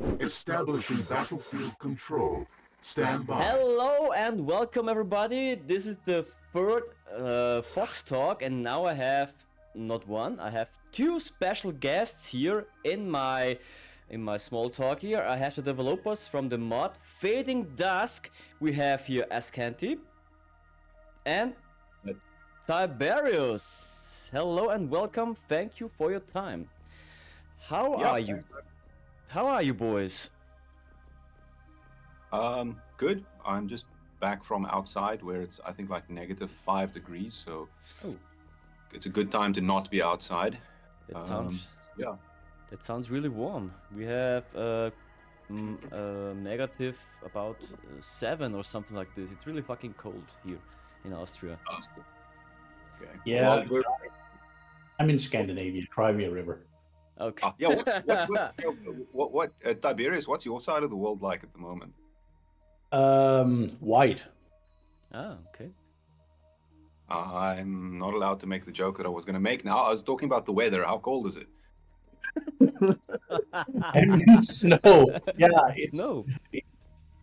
Establishing battlefield control. Stand by. Hello and welcome everybody. This is the third Fox Talk, and now I have not one, I have two special guests here in my small talk here. I have the developers from the mod Fading Dusk. We have here Askhati and Tiberius. Hello and welcome. Thank you for your time. How are you? How are you, boys? Good. I'm just back from outside where it's, I think, like -5 degrees, so it's a good time to not be outside. That sounds yeah. That sounds really warm. We have negative about 7 or something like this. It's really fucking cold here in Austria. Okay. Yeah, Well, I'm in Scandinavia, Crimea River. Okay. yeah. What Tiberius? What's your side of the world like at the moment? White. Ah, okay. I'm not allowed to make the joke that I was going to make now. I was talking about the weather. How cold is it? And in snow. Yeah, Snow.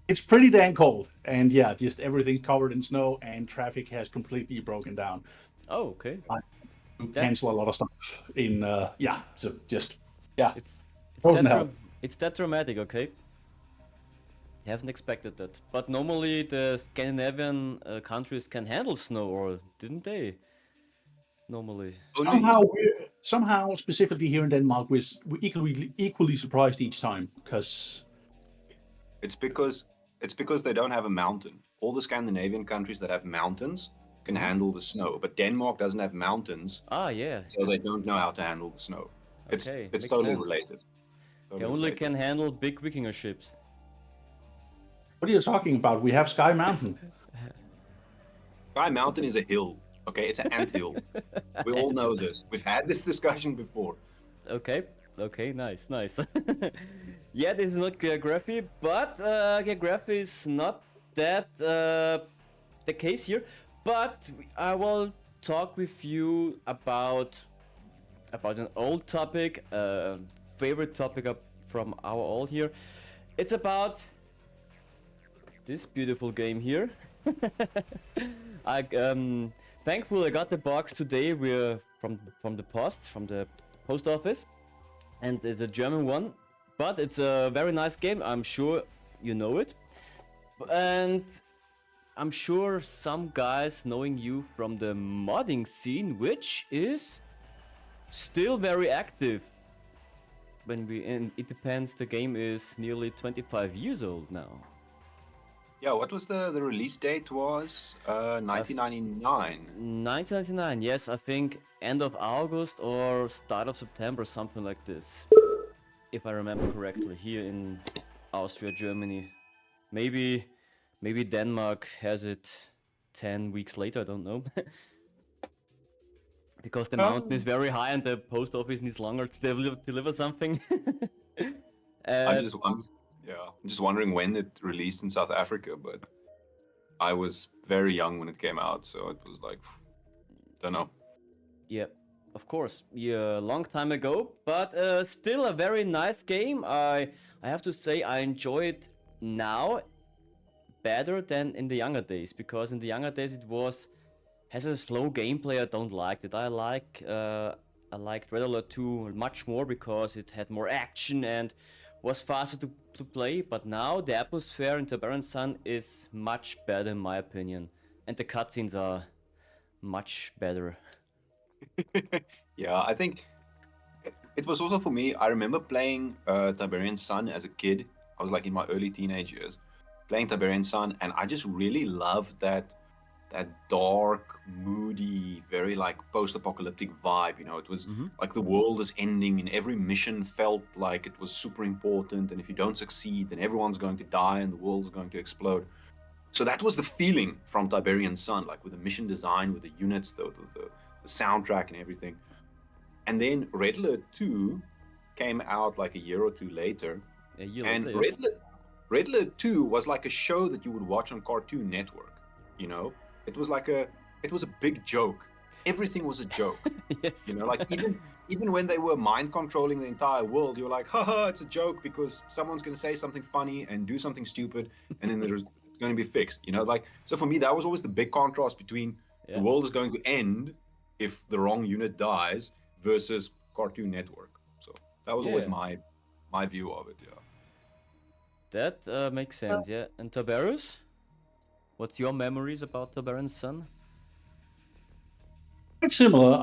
it's pretty dang cold. And yeah, just everything's covered in snow and traffic has completely broken down. Oh, okay. Cancel a lot of stuff in, so just, It's frozen that hell. it's that dramatic, okay? Haven't expected that. But normally the Scandinavian countries can handle snow, or didn't they? Normally. Somehow, specifically here in Denmark, we're equally surprised each time because It's because they don't have a mountain. All the Scandinavian countries that have mountains can handle the snow, but Denmark doesn't have mountains, Ah, yeah. so they don't know how to handle the snow. It's Okay, it's makes totally sense. related. They only can handle big Vikinger ships. what are you talking about? We have Sky Mountain. Sky Mountain is a hill. Okay, it's an anthill. We all know this. We've had this discussion before. Okay, nice. Yeah, this is not geography, but geography is not that the case here. But I will talk with you about an old topic, favorite topic from our all here. It's about this beautiful game here. Thankfully I got the box today. We're from the post office, and it's a German one, but it's a very nice game. I'm sure you know it, and I'm sure some guys knowing you from the modding scene, which is still very active. It depends. The game is nearly 25 years old now. Yeah, what was the release date was? 1999. 1999, yes, I think end of August or start of September, something like this. If I remember correctly, here in Austria, Germany. Maybe Denmark has it 10 weeks later, I don't know. Because the mountain is very high and the post office needs longer to deliver something. I'm just wondering when it released in South Africa, but I was very young when it came out, so it was like, don't know. Yeah, of course. Yeah, a long time ago, but still a very nice game. I have to say I enjoy it now better than in the younger days, because in the younger days it has a slow gameplay. I don't like it. I liked Red Alert 2 much more because it had more action and was faster to play, but now the atmosphere in Tiberian Sun is much better in my opinion, and the cutscenes are much better. Yeah, I think it was also for me. I remember playing Tiberian Sun as a kid. I was like in my early teenage years, playing Tiberian Sun, and I just really loved that dark, moody, very like post-apocalyptic vibe. You know, it was like the world is ending, and every mission felt like it was super important. And if you don't succeed, then everyone's going to die, and the world's going to explode. So that was the feeling from Tiberian Sun, like with the mission design, with the units, the soundtrack, and everything. And then Red Alert 2 came out like a year or two later. And Red Alert 2 was like a show that you would watch on Cartoon Network. You know, it was a big joke. Everything was a joke. Yes. You know, like even when they were mind controlling the entire world, you were like, haha, it's a joke because someone's going to say something funny and do something stupid, and then it's going to be fixed. Like, so for me, that was always the big contrast between the world is going to end if the wrong unit dies versus Cartoon Network. So that was always my view of it. Yeah. That makes sense. Yeah. And Tiberius, what's your memories about Tiberian Sun? Quite similar.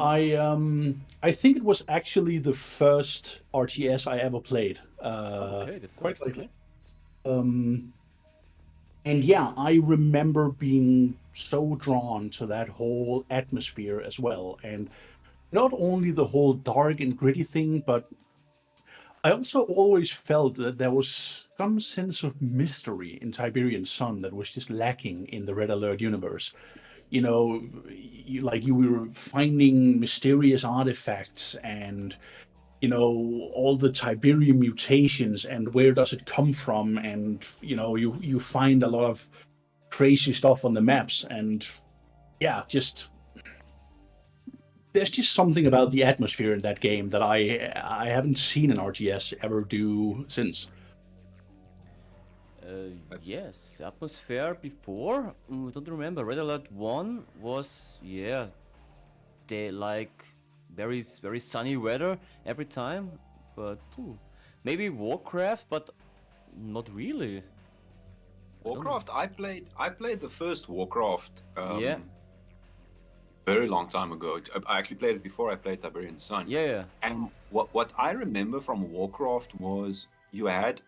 I think it was actually the first RTS I ever played. Okay, the Quite first. likely. And yeah, I remember being so drawn to that whole atmosphere as well. And not only the whole dark and gritty thing, but I also always felt that there was some sense of mystery in Tiberian Sun that was just lacking in the Red Alert universe. You were finding mysterious artifacts and all the Tiberium mutations and where does it come from, and you find a lot of crazy stuff on the maps, and yeah, just there's just something about the atmosphere in that game that I haven't seen an RTS ever do since. Yes, atmosphere before. Don't remember. Red Alert 1 was they like very sunny weather every time, but maybe Warcraft, but not really. Warcraft, I played the first Warcraft Yeah. very long time ago. I actually played it before I played Tiberian Sun. Yeah. And what I remember from Warcraft was you had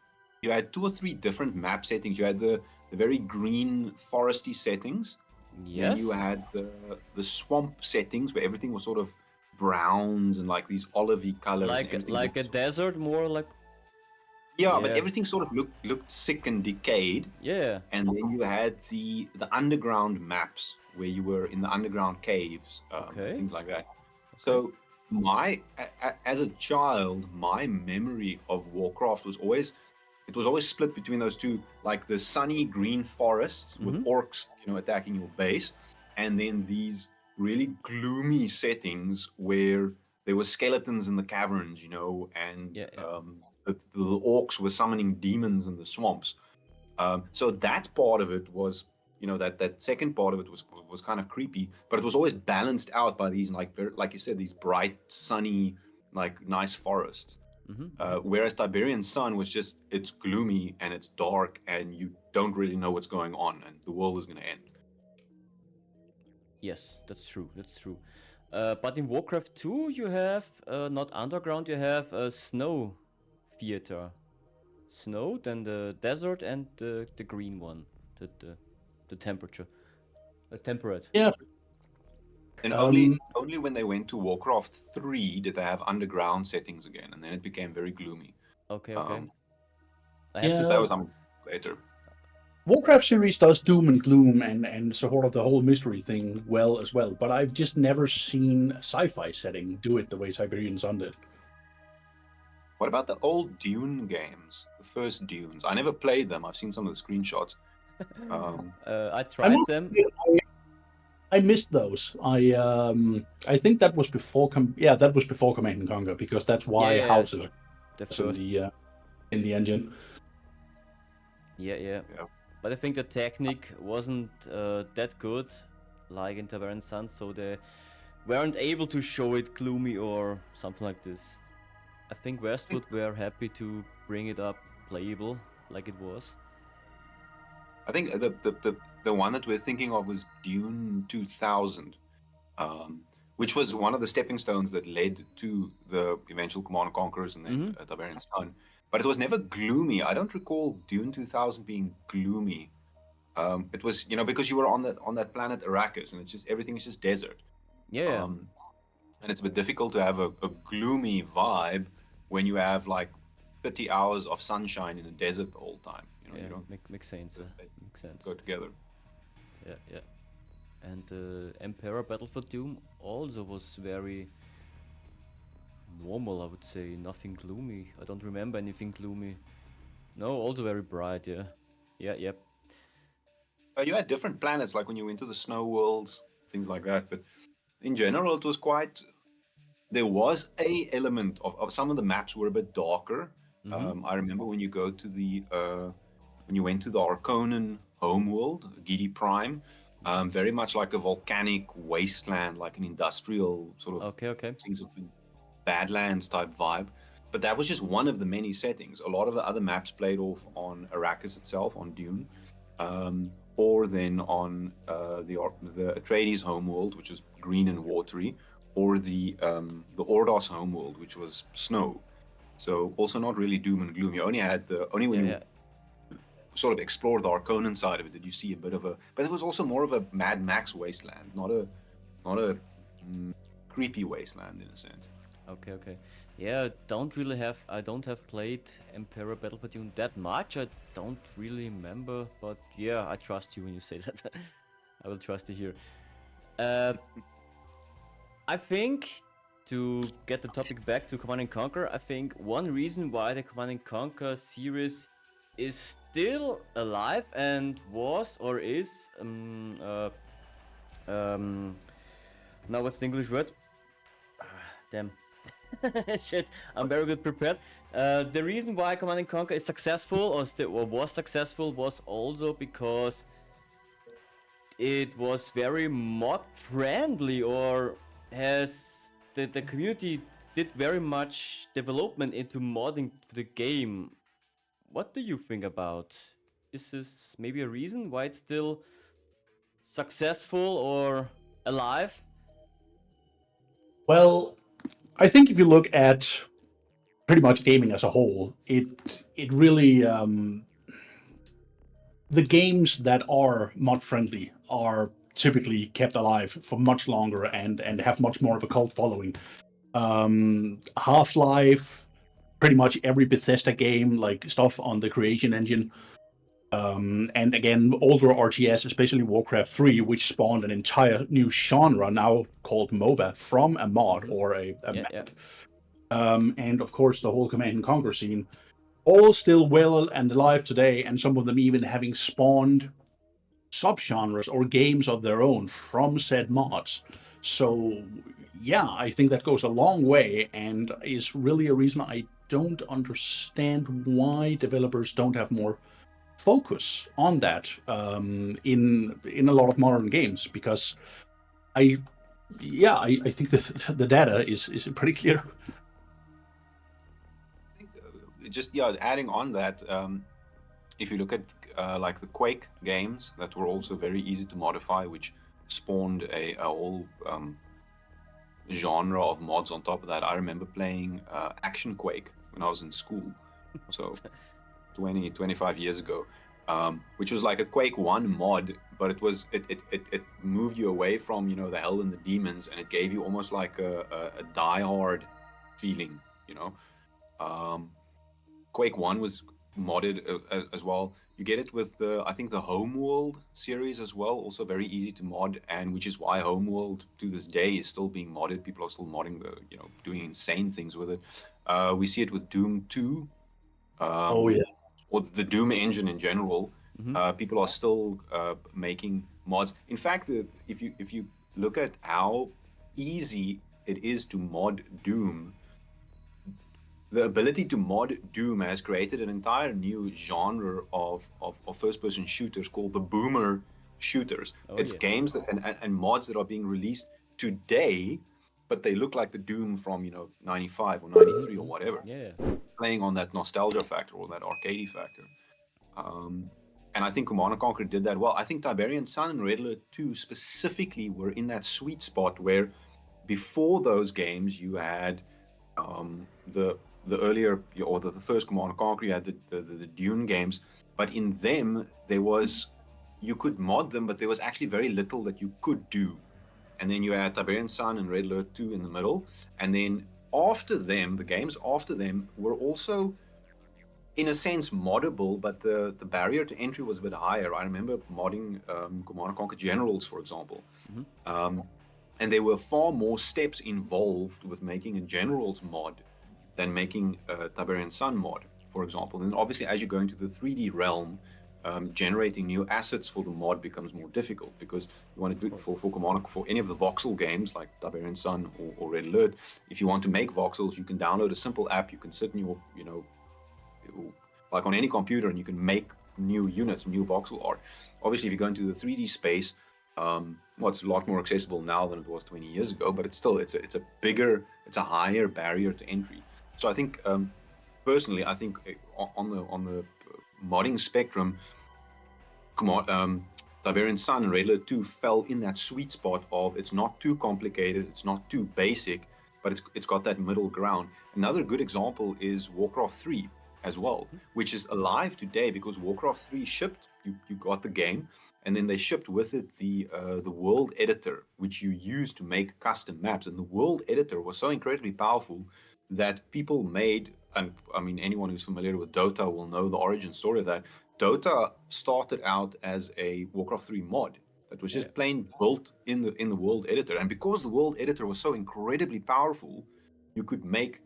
2 or 3 different map settings. You had the very green foresty settings. Yes. Then you had the swamp settings where everything was sort of browns and like these olivey colors. Like a desert, more like. Yeah, but everything sort of looked sick and decayed. Yeah. And then you had the underground maps where you were in the underground caves, things like that. Okay. So as a child, my memory of Warcraft was always split between those two, like the sunny green forests with orcs, attacking your base, and then these really gloomy settings where there were skeletons in the caverns, and the orcs were summoning demons in the swamps. So that part of it was, that second part of it was kind of creepy, but it was always balanced out by these like you said, these bright, sunny, like nice forests. Whereas Tiberian Sun was just, it's gloomy and it's dark and you don't really know what's going on and the world is going to end. Yes, that's true. That's true. But in Warcraft 2, you have not underground. You have a snow theater. Snow, then the desert, and the green one, the temperature, temperate. Yeah. And only when they went to Warcraft 3 did they have underground settings again, and then it became very gloomy. Okay. I have to. That was later. Warcraft series does doom and gloom and sort of the whole mystery thing well as well, but I've just never seen a sci-fi setting do it the way Tiberian Sun did. What about the old Dune games? The first Dunes. I never played them. I've seen some of the screenshots. I tried them. I missed those. I think that was before that was before Command and Conquer, because that's why houses the first in the engine. Yeah. But I think the technique wasn't that good, like in Tiberian Sun, so they weren't able to show it gloomy or something like this. I think Westwood were happy to bring it up playable like it was. I think the one that we're thinking of was Dune 2000, which was one of the stepping stones that led to the eventual Command & Conquerors and then Tiberian Sun. But it was never gloomy. I don't recall Dune 2000 being gloomy. It was, because you were on that planet Arrakis, and it's just, everything is just desert. Yeah. And it's a bit difficult to have a gloomy vibe when you have like 30 hours of sunshine in a desert the whole time. You don't makes sense. Makes sense. Go together. Yeah. And Emperor Battle for Doom also was very normal, I would say. Nothing gloomy. I don't remember anything gloomy. No, also very bright. Yep. You had different planets, like when you went to the snow worlds, things like that. But in general, it was quite there was a element of some of the maps were a bit darker. I remember when you go to the when you went to the Arconan homeworld, Gidi Prime, very much like a volcanic wasteland, like an industrial sort of Okay. things of Badlands type vibe. But that was just one of the many settings. A lot of the other maps played off on Arrakis itself, on Dune, or then on the Atreides homeworld, which is green and watery, or the Ordos homeworld, which was snow. So also not really doom and gloom. You only had only when you sort of explored the Arconan side of it did you see a bit of a. But it was also more of a Mad Max wasteland, not a creepy wasteland in a sense. Okay. Yeah, I don't have played Emperor Battle for Dune that much. I don't really remember, but yeah, I trust you when you say that. I will trust you here. I think, to get the topic back to Command and Conquer, I think one reason why the Command and Conquer series is still alive and was or is now what's the English word? Damn. Shit, I'm very good prepared. The reason why Command & Conquer is successful or was successful was also because it was very mod friendly, or has the community did very much development into modding the game. What do you think about? Is this maybe a reason why it's still successful or alive? Well, I think if you look at pretty much gaming as a whole, it really the games that are mod friendly are typically kept alive for much longer and have much more of a cult following. Half-Life, pretty much every Bethesda game, like stuff on the Creation Engine, and again, older RTS, especially Warcraft 3, which spawned an entire new genre now called MOBA from a mod or a map. And of course, the whole Command and Conquer scene, all still well and alive today, and some of them even having spawned subgenres or games of their own from said mods. So, yeah, I think that goes a long way and is really a reason I don't understand why developers don't have more focus on that in a lot of modern games, because I think the data is pretty clear. Just adding on that, if you look at like the Quake games that were also very easy to modify, which spawned a whole genre of mods on top of that. I remember playing Action Quake when I was in school, so 25 years ago, which was like a Quake 1 mod, but it moved you away from the hell and the demons, and it gave you almost like a Die Hard feeling, Quake 1 was modded as well. You get it with I think the Homeworld series as well, also very easy to mod, and which is why Homeworld to this day is still being modded. People are still modding doing insane things with it. We see it with Doom 2. Or the Doom engine in general. People are still making mods. In fact, if you look at how easy it is to mod Doom, the ability to mod Doom has created an entire new genre of first-person shooters called the boomer shooters. It's games that and mods that are being released today, but they look like the Doom from 95 or 93 or whatever. Playing on that nostalgia factor or that arcadey factor. And I think Command & Conquer did that well. I think Tiberian Sun and Red Alert 2 specifically were in that sweet spot where before those games you had the earlier, or the first Command & Conquer, you had the Dune games, but in them you could mod them, but there was actually very little that you could do. And then you had Tiberian Sun and Red Alert 2 in the middle, and then after them, the games after them were also in a sense moddable, but the barrier to entry was a bit higher. I remember modding Command & Conquer Generals, for example. And there were far more steps involved with making a Generals mod than making a Tiberian Sun mod, for example. And obviously, as you go into the 3D realm, generating new assets for the mod becomes more difficult, because you want to do it for Command, for any of the voxel games like Tiberian Sun or Red Alert. If you want to make voxels, you can download a simple app. You can sit in your, like on any computer, and you can make new units, new voxel art. Obviously, if you go into the 3D space, it's a lot more accessible now than it was 20 years ago, but it's a higher barrier to entry. So I think, personally, I think on the modding spectrum, Tiberian Sun and Red Alert 2 fell in that sweet spot of, it's not too complicated, it's not too basic, but it's got that middle ground. Another good example is Warcraft 3 as well, which is alive today because Warcraft 3 shipped. You got the game, and then they shipped with it the world editor, which you use to make custom maps. And the world editor was so incredibly powerful that people made, and I mean, anyone who's familiar with Dota will know the origin story of that. Dota started out as a Warcraft 3 mod that was just plain built in the world editor. And because the world editor was so incredibly powerful, you could make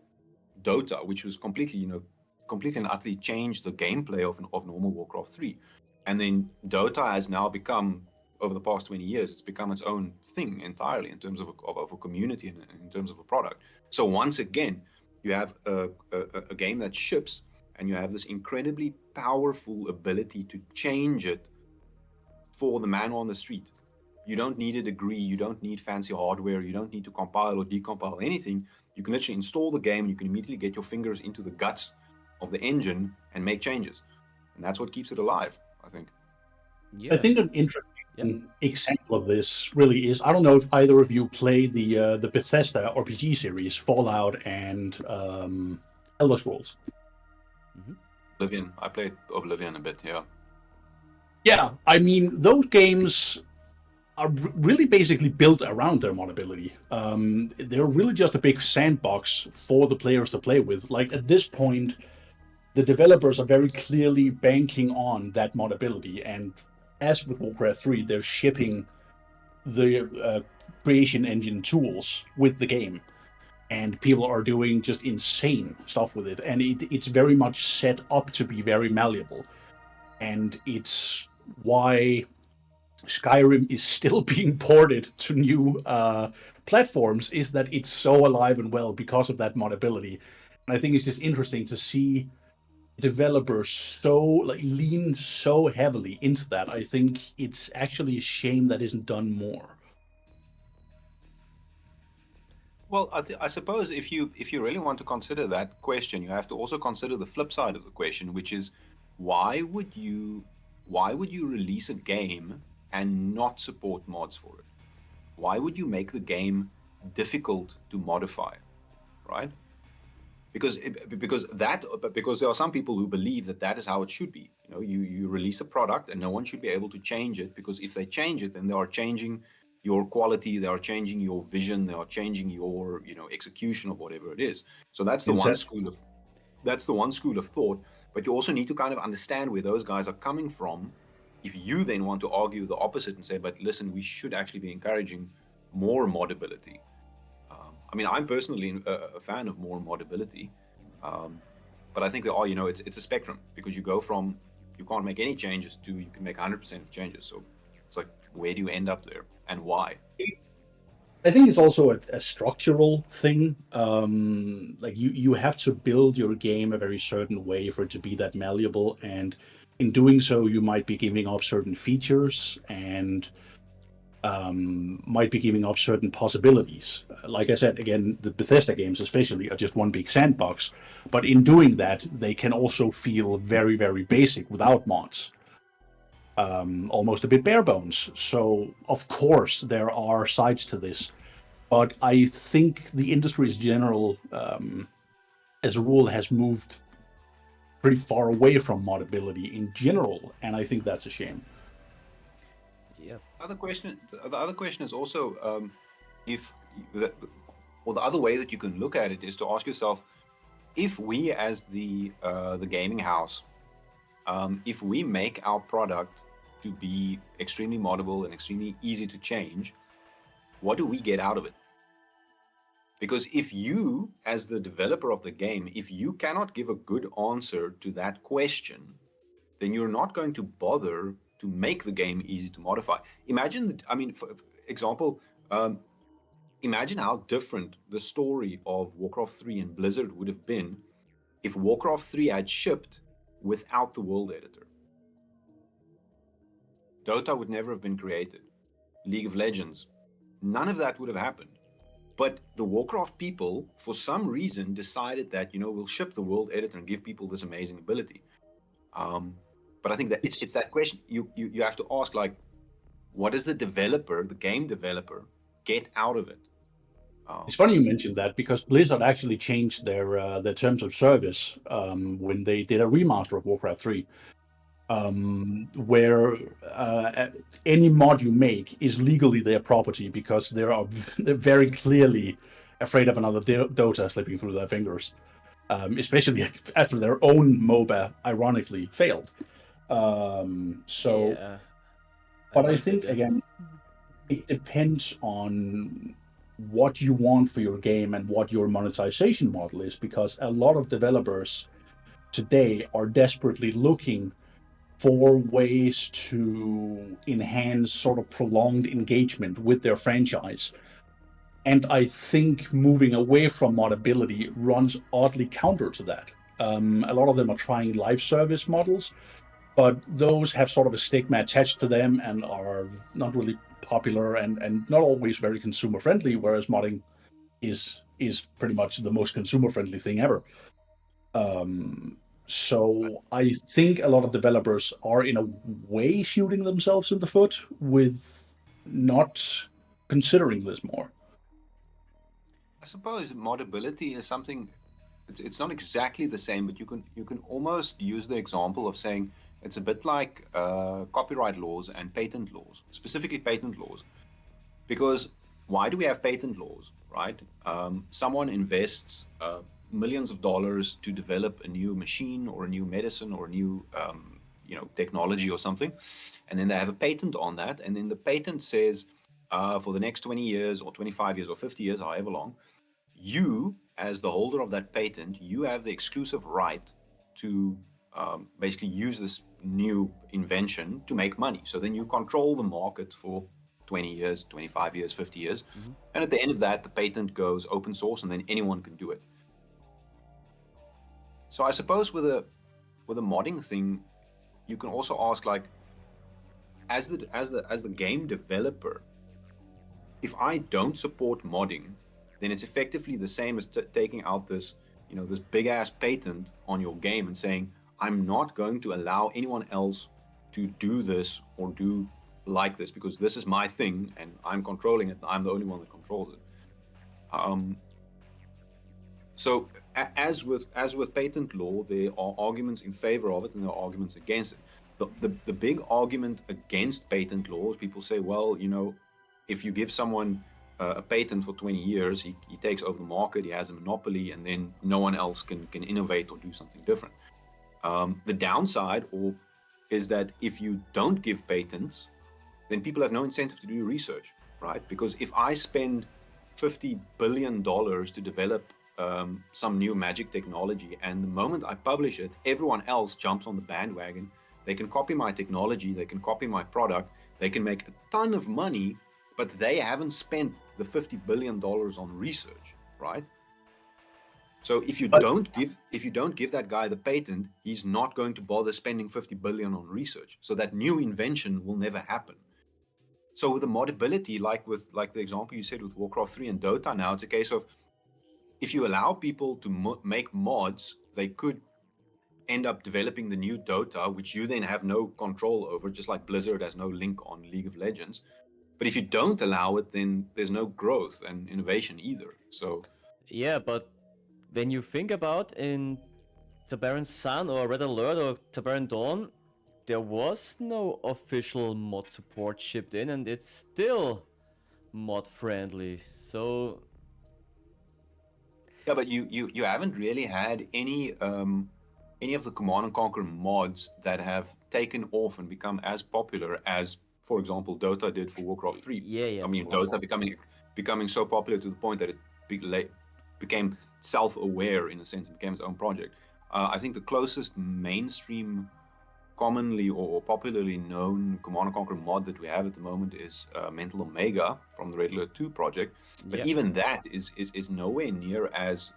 Dota, which was completely and utterly changed the gameplay of normal Warcraft 3. And then Dota has now become, over the past 20 years, it's become its own thing entirely in terms of a community and in terms of a product. So once again, you have a game that ships, and you have this incredibly powerful ability to change it for the man on the street. You don't need a degree, you don't need fancy hardware, you don't need to compile or decompile anything. You can literally install the game, and you can immediately get your fingers into the guts of the engine and make changes. And that's what keeps it alive, I think. I think an interesting example of this really is, I don't know if either of you played the Bethesda RPG series, Fallout and Elder Scrolls. Oblivion. I played Oblivion a bit, yeah. Yeah, I mean, those games are really basically built around their modability. They're really just a big sandbox for the players to play with. Like, at this point, the developers are very clearly banking on that modability, and as with Warcraft 3, they're shipping the creation engine tools with the game, and people are doing just insane stuff with it, and it's very much set up to be very malleable. And it's why Skyrim is still being ported to new platforms, is that it's so alive and well because of that modability. And I think it's just interesting to see developers lean so heavily into that. I think it's actually a shame that isn't done more. Well, I suppose if you really want to consider that question, you have to also consider the flip side of the question, which is, why would you release a game and not support mods for it? Why would you make the game difficult to modify, right? Because there are some people who believe that is how it should be. You release a product and no one should be able to change it, because if they change it, then they are changing your quality, they are changing your vision, they are changing your execution of whatever it is. So that's the one school of thought. But you also need to kind of understand where those guys are coming from. If you then want to argue the opposite and say, but listen, we should actually be encouraging more modability. I mean, I'm personally a fan of more modability, but I think there are, it's a spectrum, because you go from you can't make any changes to you can make 100% of changes. So it's like, where do you end up there, and why? I think it's also a structural thing. Like you have to build your game a very certain way for it to be that malleable, and in doing so, you might be giving up certain features and might be giving up certain possibilities. Like I said, again, the Bethesda games especially are just one big sandbox, but in doing that, they can also feel very, very basic without mods. Almost a bit bare bones. So, of course, there are sides to this, but I think the industry's general, as a rule, has moved pretty far away from modability in general, and I think that's a shame. Yeah. The other question is also, the other way that you can look at it is to ask yourself, if we as the gaming house, if we make our product to be extremely moddable and extremely easy to change, what do we get out of it? Because if you, as the developer of the game, if you cannot give a good answer to that question, then you're not going to bother to make the game easy to modify. Imagine that, I mean, for example, imagine how different the story of Warcraft 3 and Blizzard would have been if Warcraft 3 had shipped without the world editor. Dota would never have been created. League of Legends, none of that would have happened. But the Warcraft people, for some reason, decided that, we'll ship the world editor and give people this amazing ability. But I think that it's that question you have to ask, like, what does the developer, the game developer, get out of it? It's funny you mentioned that, because Blizzard actually changed their terms of service when they did a remaster of Warcraft 3, where any mod you make is legally their property, because they're very clearly afraid of another Dota slipping through their fingers, especially after their own MOBA ironically failed. Yeah, But I think, again, it depends on what you want for your game and what your monetization model is, because a lot of developers today are desperately looking for ways to enhance sort of prolonged engagement with their franchise. And I think moving away from modability runs oddly counter to that. A lot of them are trying live service models, but those have sort of a stigma attached to them and are not really popular and not always very consumer friendly, whereas modding is pretty much the most consumer friendly thing ever. So I think a lot of developers are in a way shooting themselves in the foot with not considering this more. I suppose modability is something. It's not exactly the same, but you can almost use the example of saying it's a bit like copyright laws and patent laws, specifically patent laws. Because why do we have patent laws, right? Someone invests millions of dollars to develop a new machine or a new medicine or a new technology or something, and then they have a patent on that, and then the patent says for the next 20 years or 25 years or 50 years, however long, you, as the holder of that patent, you have the exclusive right to basically use this new invention to make money. So then you control the market for 20 years, 25 years, 50 years. Mm-hmm. And at the end of that, the patent goes open source and then anyone can do it. So I suppose with a modding thing, you can also ask, like, as the game developer, if I don't support modding, then it's effectively the same as taking out this big ass patent on your game and saying, I'm not going to allow anyone else to do this or do like this because this is my thing and I'm controlling it. I'm the only one that controls it. So as with patent law, there are arguments in favor of it and there are arguments against it. The big argument against patent law is people say, well, if you give someone a patent for 20 years, he takes over the market, he has a monopoly, and then no one else can innovate or do something different. The downside is that if you don't give patents, then people have no incentive to do research, right? Because if I spend $50 billion to develop some new magic technology, and the moment I publish it, everyone else jumps on the bandwagon, they can copy my technology, they can copy my product, they can make a ton of money, but they haven't spent the $50 billion on research, right? So if you don't give that guy the patent, he's not going to bother spending $50 billion on research. So that new invention will never happen. So with the modability, like the example you said with Warcraft 3 and Dota, now it's a case of if you allow people to make mods, they could end up developing the new Dota, which you then have no control over, just like Blizzard has no link on League of Legends. But if you don't allow it, then there's no growth and innovation either. So yeah, but when you think about in Tiberian Sun or Red Alert or Tiberian Dawn, there was no official mod support shipped in, and it's still mod friendly. So yeah, but you haven't really had any of the Command and Conquer mods that have taken off and become as popular as, for example, Dota did for Warcraft 3. Yeah. I mean, Dota becoming so popular to the point that it became self-aware in a sense, it became its own project. I think the closest mainstream commonly or popularly known Command & Conquer mod that we have at the moment is Mental Omega from the Red Alert 2 project. But Yeah. even that is nowhere near as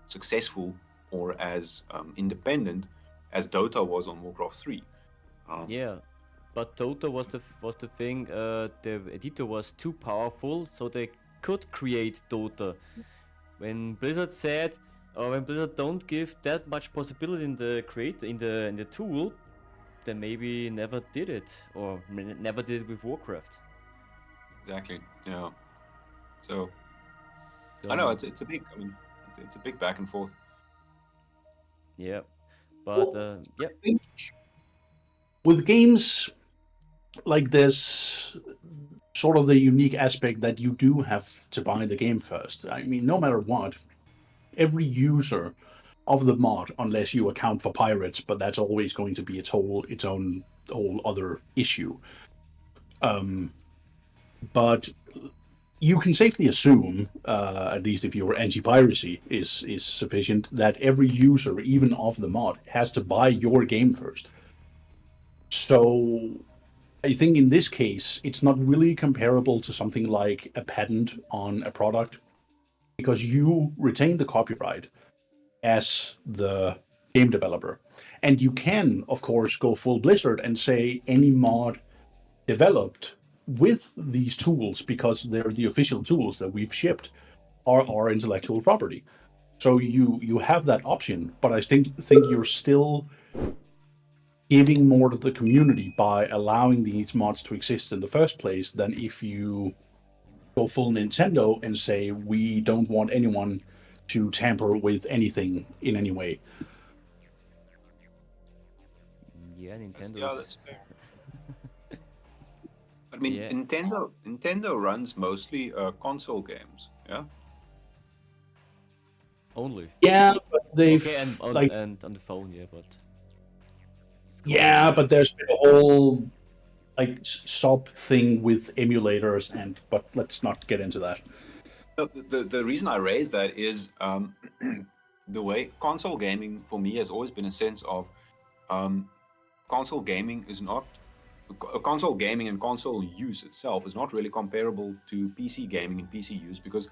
successful or as independent as Dota was on Warcraft 3. Yeah, but Dota was the thing. The editor was too powerful, so they could create Dota. When Blizzard said, or when Blizzard don't give that much possibility in the in the tool, they maybe never did it, or never did it with Warcraft. Exactly. Yeah. So So, I know it's a big. I mean, it's a big back and forth. yeah, but yeah, I think with games like this, sort of the unique aspect that you do have to buy the game first. I mean, no matter what, every user of the mod, unless you account for pirates, but that's always going to be its own whole other issue. But you can safely assume, at least if your anti-piracy is sufficient, that every user, even of the mod, has to buy your game first. So I think in this case, it's not really comparable to something like a patent on a product, because you retain the copyright as the game developer. And you can, of course, go full Blizzard and say any mod developed with these tools, because they're the official tools that we've shipped, are our intellectual property. So you have that option, but I think you're still giving more to the community by allowing these mods to exist in the first place than if you go full Nintendo and say we don't want anyone to tamper with anything in any way. yeah, Nintendo's. Yeah, that's fair. I mean, Yeah. Nintendo runs mostly console games. Yeah. Only. Yeah, but they've Okay, and on, like and on the phone, yeah, but yeah, but there's been a whole like sub thing with emulators, and but let's not get into that. No, the reason I raise that is the way console gaming for me has always been a sense of console gaming is not console gaming and console use itself is not really comparable to PC gaming and PC use, because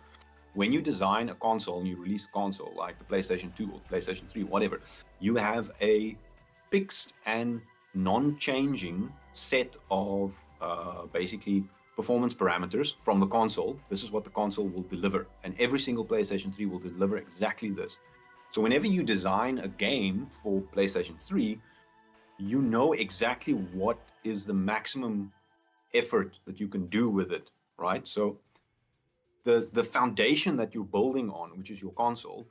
when you design a console and you release a console like the PlayStation 2 or the PlayStation 3, whatever, you have a fixed and non-changing set of basically performance parameters from the console. This is what the console will deliver, and every single PlayStation 3 will deliver exactly this. So whenever you design a game for PlayStation 3, you know exactly what is the maximum effort that you can do with it, right? So the foundation that you're building on, which is your console,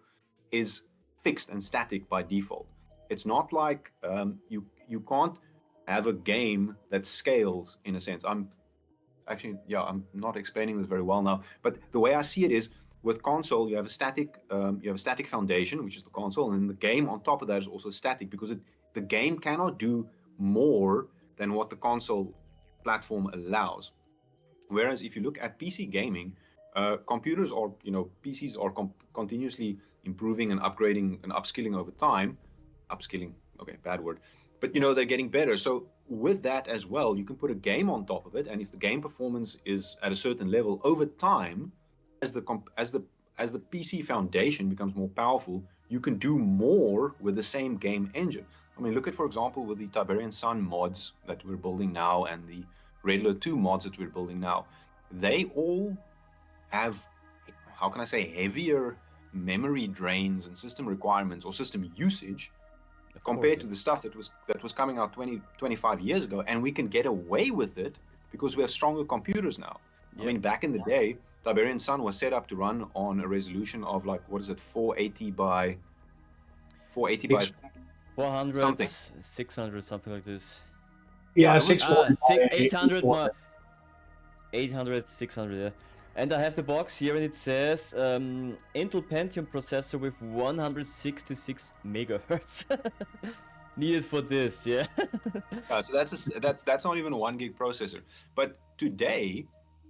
is fixed and static by default. It's not like you can't have a game that scales in a sense. I'm not explaining this very well now, but the way I see it is, with console you have a static foundation, which is the console, and the game on top of that is also static, because the game cannot do more than what the console platform allows. Whereas if you look at PC gaming, computers or PCs are continuously improving and upgrading and upskilling over time. Upskilling, okay, bad word, but they're getting better. So with that as well, you can put a game on top of it, and if the game performance is at a certain level over time, as the PC foundation becomes more powerful, you can do more with the same game engine. I mean, look at, for example, with the Tiberian Sun mods that we're building now and the Red Alert 2 mods that we're building now. They all have, how can I say, heavier memory drains and system requirements or system usage compared to the stuff that was coming out 25 years ago, and we can get away with it because we have stronger computers now. I mean, back in the day, Tiberian Sun was set up to run on a resolution of 480 by 400, something. 600, something like this. Yeah, it was- 640 800 800, 600, yeah. And I have the box here, and it says Intel Pentium processor with 166 megahertz needed for this, yeah. So that's not even a 1 gig processor. But today,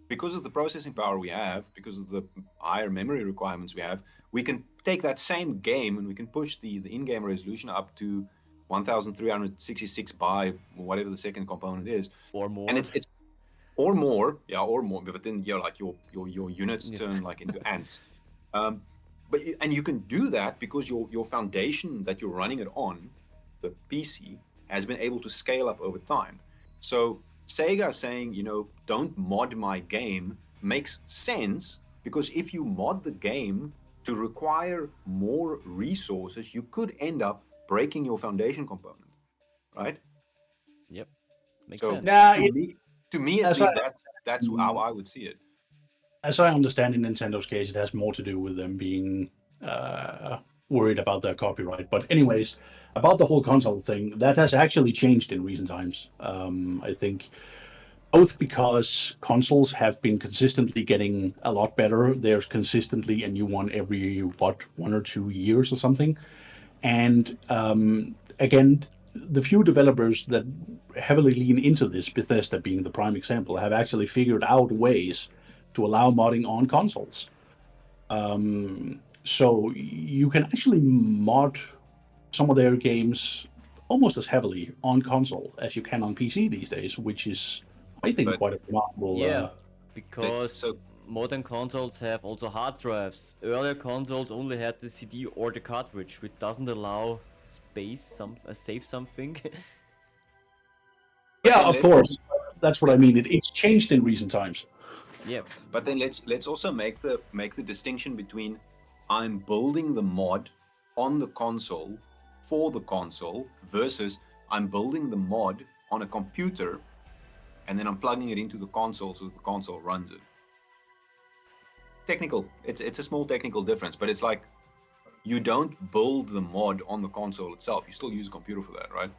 because of the processing power we have, because of the higher memory requirements we have, we can take that same game and we can push the in-game resolution up to 1366 by whatever the second component is, Or more. and it's or more, or more. But then like your units turn like into ants. And you can do that because your foundation that you're running it on, the PC, has been able to scale up over time. So Sega saying, don't mod my game makes sense, because if you mod the game to require more resources, you could end up breaking your foundation component, right? Yep, makes So sense. Yeah, to me at as least, I- that's how I would see it. as I understand, in Nintendo's case, it has more to do with them being worried about their copyright. But anyways, about the whole console thing, that has actually changed in recent times. I think both because consoles have been consistently getting a lot better. There's consistently a new one every 1 or 2 years or something. And again, the few developers that heavily lean into this, Bethesda being the prime example, have actually figured out ways to allow modding on consoles. So you can actually mod some of their games almost as heavily on console as you can on PC these days, which is, I think, But- quite a remarkable. Yeah, because so- modern consoles have also hard drives. Earlier consoles only had the CD or the cartridge, which doesn't allow space, save something. Yeah, then of let's- course. That's what I mean. It's changed in recent times. Yeah, But then let's also make the distinction between I'm building the mod on the console for the console versus I'm building the mod on a computer and then I'm plugging it into the console so that the console runs it. Technical. It's a small technical difference, but it's like you don't build the mod on the console itself. You still use a computer for that, right?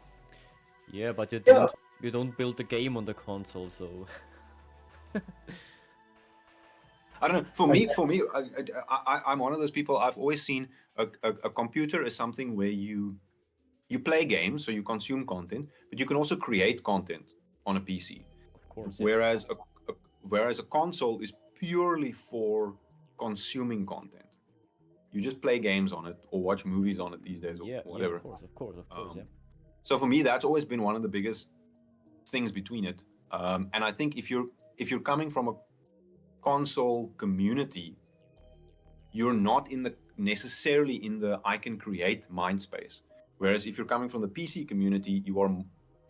yeah, but you Yeah. don't build the game on the console, so I don't know. For me, I'm one of those people. I've always seen a computer as something where you play games, so you consume content, but you can also create content on a PC. of course. Yeah. Whereas a console is purely for consuming content. You just play games on it or watch movies on it these days, or Yeah, whatever. of course, yeah. So for me, that's always been one of the biggest things between it. And I think if you're coming from a console community, you're not necessarily in the I can create mind space. Whereas if you're coming from the PC community,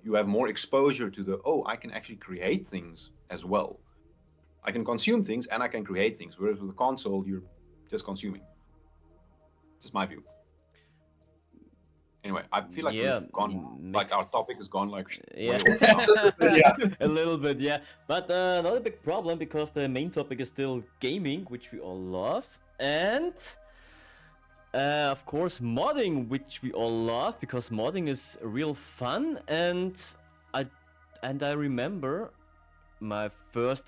you have more exposure to I can actually create things as well. I can consume things and I can create things. Whereas with a console, you're just consuming. Just my view. Anyway, I feel like we've gone, like our topic has gone like Yeah, way off now. Yeah. a little bit, yeah. But not a big problem, because the main topic is still gaming, which we all love, and of course modding, which we all love, because modding is real fun. And I remember my first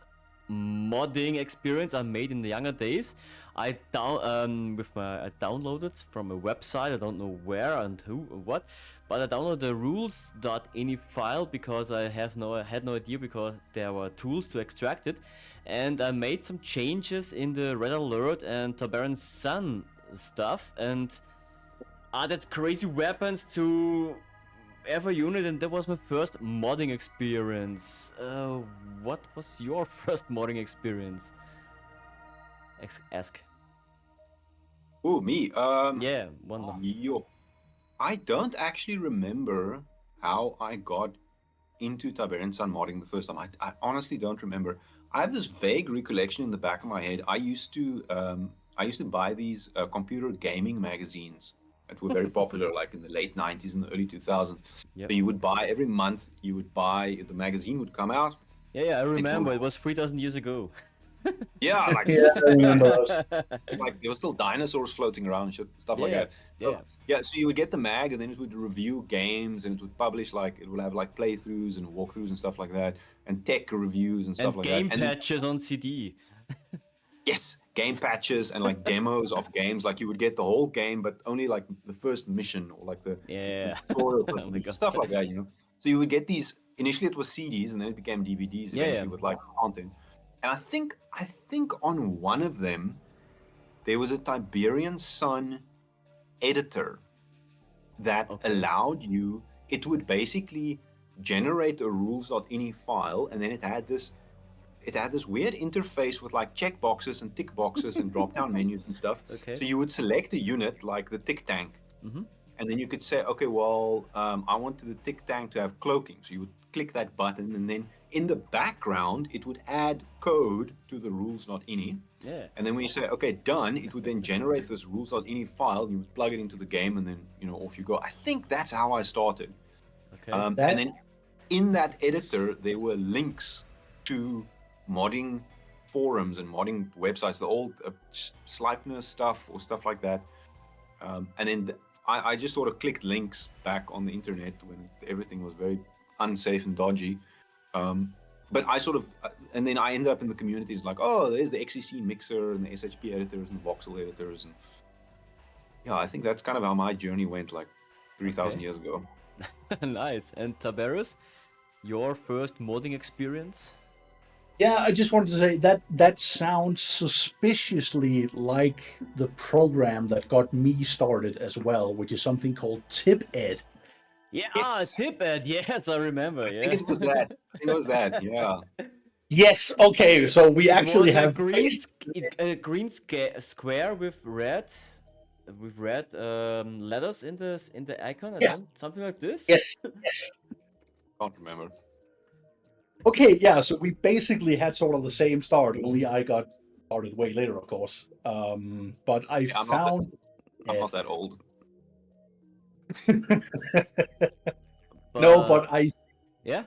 modding experience I made in the younger days. I downloaded from a website, I don't know where and who or what, but I downloaded the rules.ini file because I had no idea, because there were tools to extract it, and I made some changes in the Red Alert and Tiberian Sun stuff, and added crazy weapons to every unit, and that was my first modding experience. What was your first modding experience? Ask. Ooh, me. Yeah, one. Yo, I don't actually remember how I got into Tiberian Sun modding the first time. I honestly don't remember. I have this vague recollection in the back of my head. I used to buy these computer gaming magazines that were very popular, like in the late 90s and the early 2000s. Yep. So you would buy every month. You would buy the magazine would come out. Yeah, I remember. It was 3,000 years ago. Yeah, like Yeah, I remember those. like there were still dinosaurs floating around and stuff like Yeah, that. So, yeah. yeah, so you would get the mag, and then it would review games, and it would publish, like, it would have like playthroughs and walkthroughs and stuff like that, and tech reviews and stuff And like game that. And then, patches on CD. yes, game patches and like demos of games. Like you would get the whole game, but only like the first mission or like the Yeah. tutorial Oh first my mission, God. stuff like that. So you would get these. Initially, it was CDs, and then it became DVDs Yeah, eventually yeah. with like content. And I think on one of them there was a Tiberian Sun editor that Okay. allowed you it would basically generate a rules.ini file, and then it had this weird interface with like checkboxes and tick boxes and drop down menus and stuff. Okay. So you would select a unit like the tick tank, and then you could say, okay, well, I want the tick tank to have cloaking. So you would click that button, and then in the background, it would add code to the rules.ini. Yeah. And then when you say, okay, done, it would then generate this rules.ini file. You would plug it into the game, and then, off you go. I think that's how I started. Okay. And then in that editor, there were links to modding forums and modding websites, the old Sleipner stuff or stuff like that. And then I just sort of clicked links back on the internet when everything was very unsafe and dodgy. But I sort of, and then I ended up in the communities like, oh, there's the XCC mixer and the SHP editors and the voxel editors. And yeah, I think that's kind of how my journey went like 3,000 years ago. Nice. And Tiberius, your first modding experience? Yeah, I just wanted to say that sounds suspiciously like the program that got me started as well, which is something called TibEd. Yeah, Yes. TibEd. Yes, I remember. I think it was that. Yeah. Yes. Okay. So we actually It was have a green square with red letters in the icon. Yeah. Something like this. Yes. Can't remember. Okay. Yeah. So we basically had sort of the same start. Only I got started way later, of course. But I found. I'm not that old. No, but I. Yeah.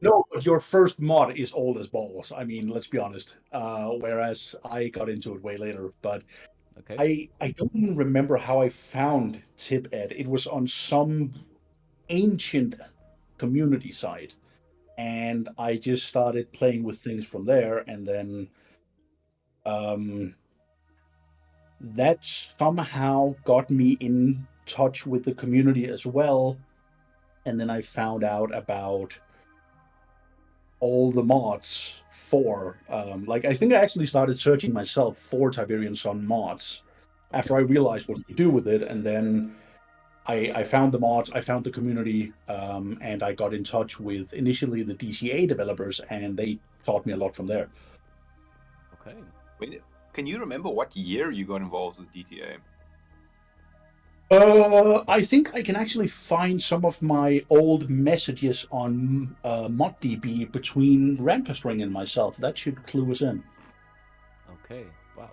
No, but your first mod is old as balls. I mean, let's be honest. Whereas I got into it way later. But okay. I don't even remember how I found TibEd. It was on some ancient community site. And I just started playing with things from there. And then that somehow got me in touch with the community as well. And then I found out about all the mods for I think I actually started searching myself for Tiberian Sun mods after I realized what you could do with it, and then I found the mods, I found the community, and I got in touch with initially the DCA developers, and they taught me a lot from there. Okay. Wait, can you remember what year you got involved with DTA? I think I can actually find some of my old messages on ModDB between Rampastring and myself. That should clue us in. Okay, wow.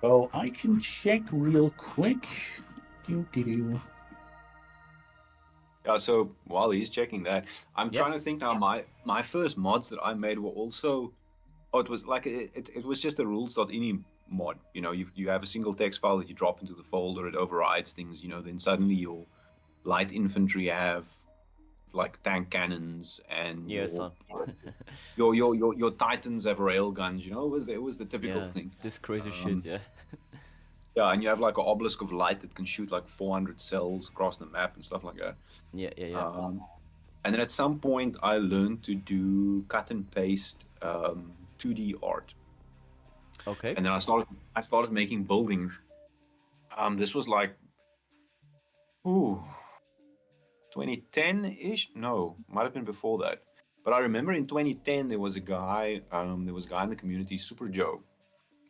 So I can check real quick. Yeah, so while he's checking that, I'm trying to think now. My first mods that I made were also, it was like it was just a rules.ini mod. You have a single text file that you drop into the folder, it overrides things, then suddenly your light infantry have like tank cannons, and your titans have rail guns. It was the typical thing. This crazy shit. Yeah, and you have like an obelisk of light that can shoot like 400 cells across the map and stuff like that. Yeah. And then at some point I learned to do cut and paste 2D art. Okay. And then I started making buildings. This was like 2010-ish? No, might have been before that. But I remember in 2010 there was a guy in the community, Super Joe.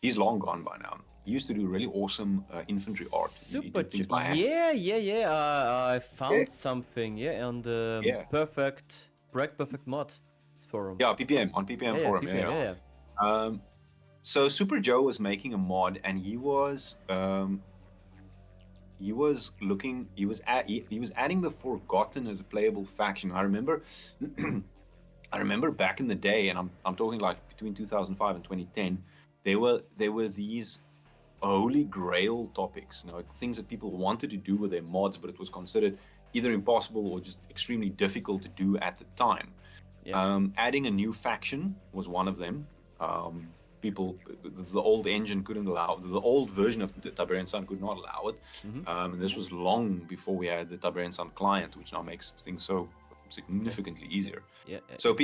He's long gone by now. He used to do really awesome infantry art. Super Joe. I found something. On the Perfect Mod forum. Yeah, PPM on PPM forum. PPM, yeah. So Super Joe was making a mod, and he was adding the Forgotten as a playable faction. I remember back in the day, and I'm talking like between 2005 and 2010, there were these holy grail topics, things that people wanted to do with their mods, but it was considered either impossible or just extremely difficult to do at the time. Adding a new faction was one of them. The old engine couldn't allow, the old version of the Tiberian Sun could not allow it. And this was long before we had the Tiberian Sun client, which now makes things so significantly easier. So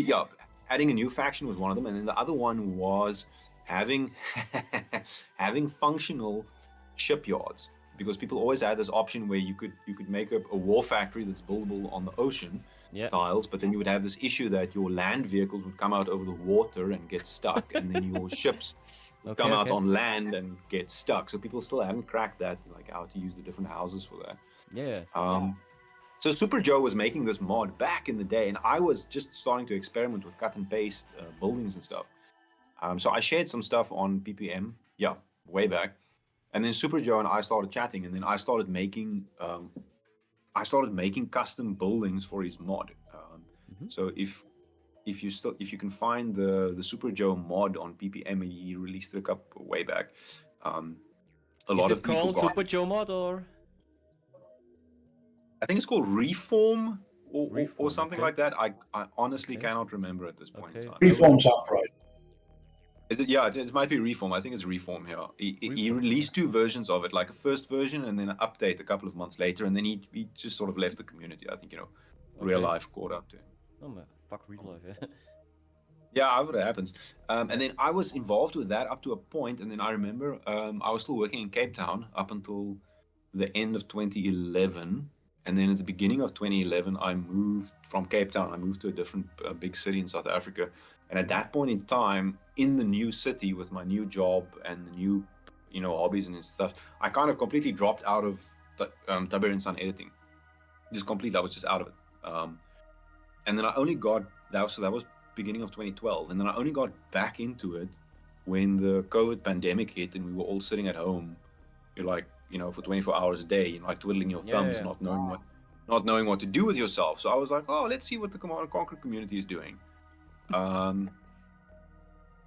adding a new faction was one of them, and then the other one was having functional shipyards, because people always had this option where you could make a war factory that's buildable on the ocean tiles, but then you would have this issue that your land vehicles would come out over the water and get stuck, and then your ships would come out on land and get stuck. So people still hadn't cracked that, like how to use the different houses for that. So Super Joe was making this mod back in the day, and I was just starting to experiment with cut and paste buildings and stuff. So I shared some stuff on PPM, way back, and then Super Joe and I started chatting, and then I started making custom buildings for his mod. So if you can find the Super Joe mod on PPM, he released it way back. A lot of Is it called Super Joe mod, or? I think it's called Reform or something like that. I honestly cannot remember at this point in time. Reform sounds right. Is it? Yeah, it might be Reform. I think it's Reform here. He released 2 versions of it, like a first version and then an update a couple of months later, and then he just sort of left the community. I think, real life caught up to him. Oh man, fuck real life, yeah. Yeah, what happens. And then I was involved with that up to a point, and then I remember I was still working in Cape Town up until the end of 2011. And then at the beginning of 2011, I moved from Cape Town. I moved to a different big city in South Africa. And at that point in time, in the new city with my new job and the new, hobbies and stuff, I kind of completely dropped out of Tiberian Sun editing. Just completely, I was just out of it. And then I only got, that was beginning of 2012. And then I only got back into it when the COVID pandemic hit and we were all sitting at home. You're like, for 24 hours a day, like twiddling your thumbs, not knowing what to do with yourself. So I was like, oh, let's see what the Command & Conquer community is doing.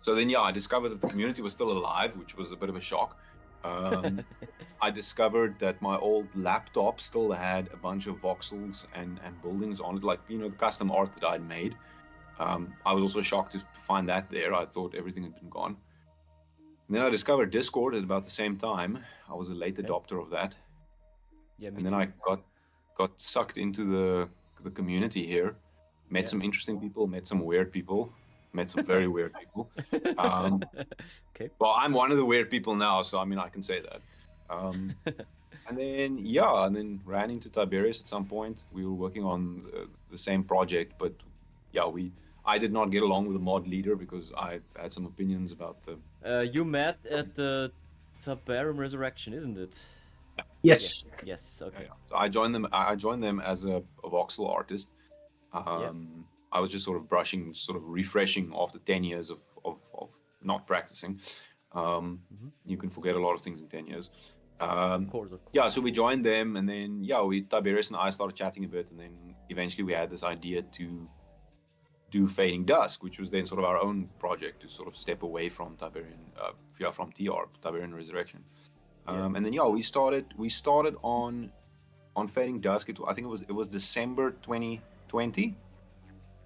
So then, I discovered that the community was still alive, which was a bit of a shock. I discovered that my old laptop still had a bunch of voxels and buildings on it, like, the custom art that I'd made. I was also shocked to find that there. I thought everything had been gone. And then I discovered Discord at about the same time. I was a late adopter of that. Yeah, and then I got sucked into the community here. Met some interesting people, met some weird people, met some very weird people. Well, I'm one of the weird people now, so I can say that. And then ran into Tiberius at some point. We were working on the same project, but I did not get along with the mod leader because I had some opinions about the... you met at the Tiberian Resurrection, isn't it? Yes. Yes, okay. So I joined them as a voxel artist. I was just sort of refreshing after 10 years of not practicing. You can forget a lot of things in 10 years. Of course. Yeah, so we joined them, and then Tiberius and I started chatting a bit, and then eventually we had this idea to do Fading Dusk, which was then sort of our own project to sort of step away from Tiberian Resurrection. And then we started on Fading Dusk. I think it was December 2020.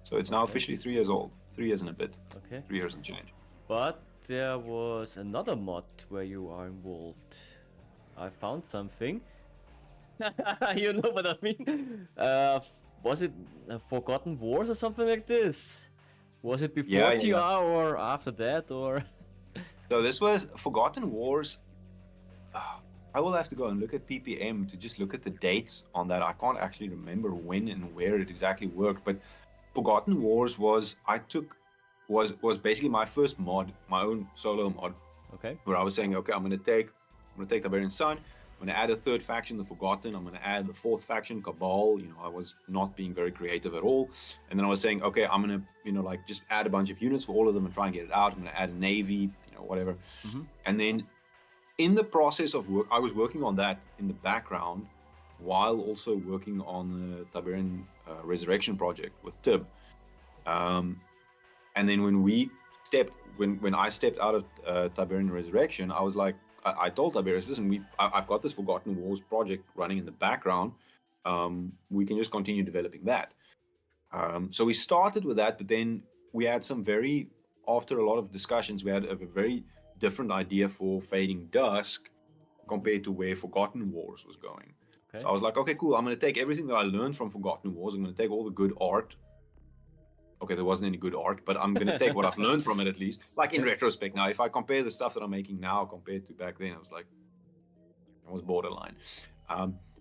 So it's now officially 3 years old. 3 years and a bit. Okay. 3 years and change. But there was another mod where you are involved. I found something. You know what I mean? Was it Forgotten Wars or something like this? Was it before TR or after that, or? So this was Forgotten Wars. I will have to go and look at PPM to just look at the dates on that. I can't actually remember when and where it exactly worked, but Forgotten Wars was basically my first mod, my own solo mod. Okay. Where I was saying, okay, I'm gonna take Tiberian Sun. I'm going to add a third faction, the Forgotten. I'm going to add the fourth faction, Cabal. I was not being very creative at all. And then I was saying, okay, I'm going to, just add a bunch of units for all of them and try and get it out. I'm going to add a navy, whatever. Mm-hmm. And then in the process of work, I was working on that in the background while also working on the Tiberian Resurrection project with Tib. And then when I stepped out of Tiberian Resurrection, I was like, I told Tiberius, listen, I've got this Forgotten Wars project running in the background. We can just continue developing that. So we started with that, but then we had after a lot of discussions, we had a very different idea for Fading Dusk compared to where Forgotten Wars was going. Okay. So I was like, okay, cool. I'm going to take everything that I learned from Forgotten Wars. I'm going to take all the good art. Okay, there wasn't any good art, but I'm going to take what I've learned from it at least. Like in retrospect now, if I compare the stuff that I'm making now compared to back then, I was like, It was borderline.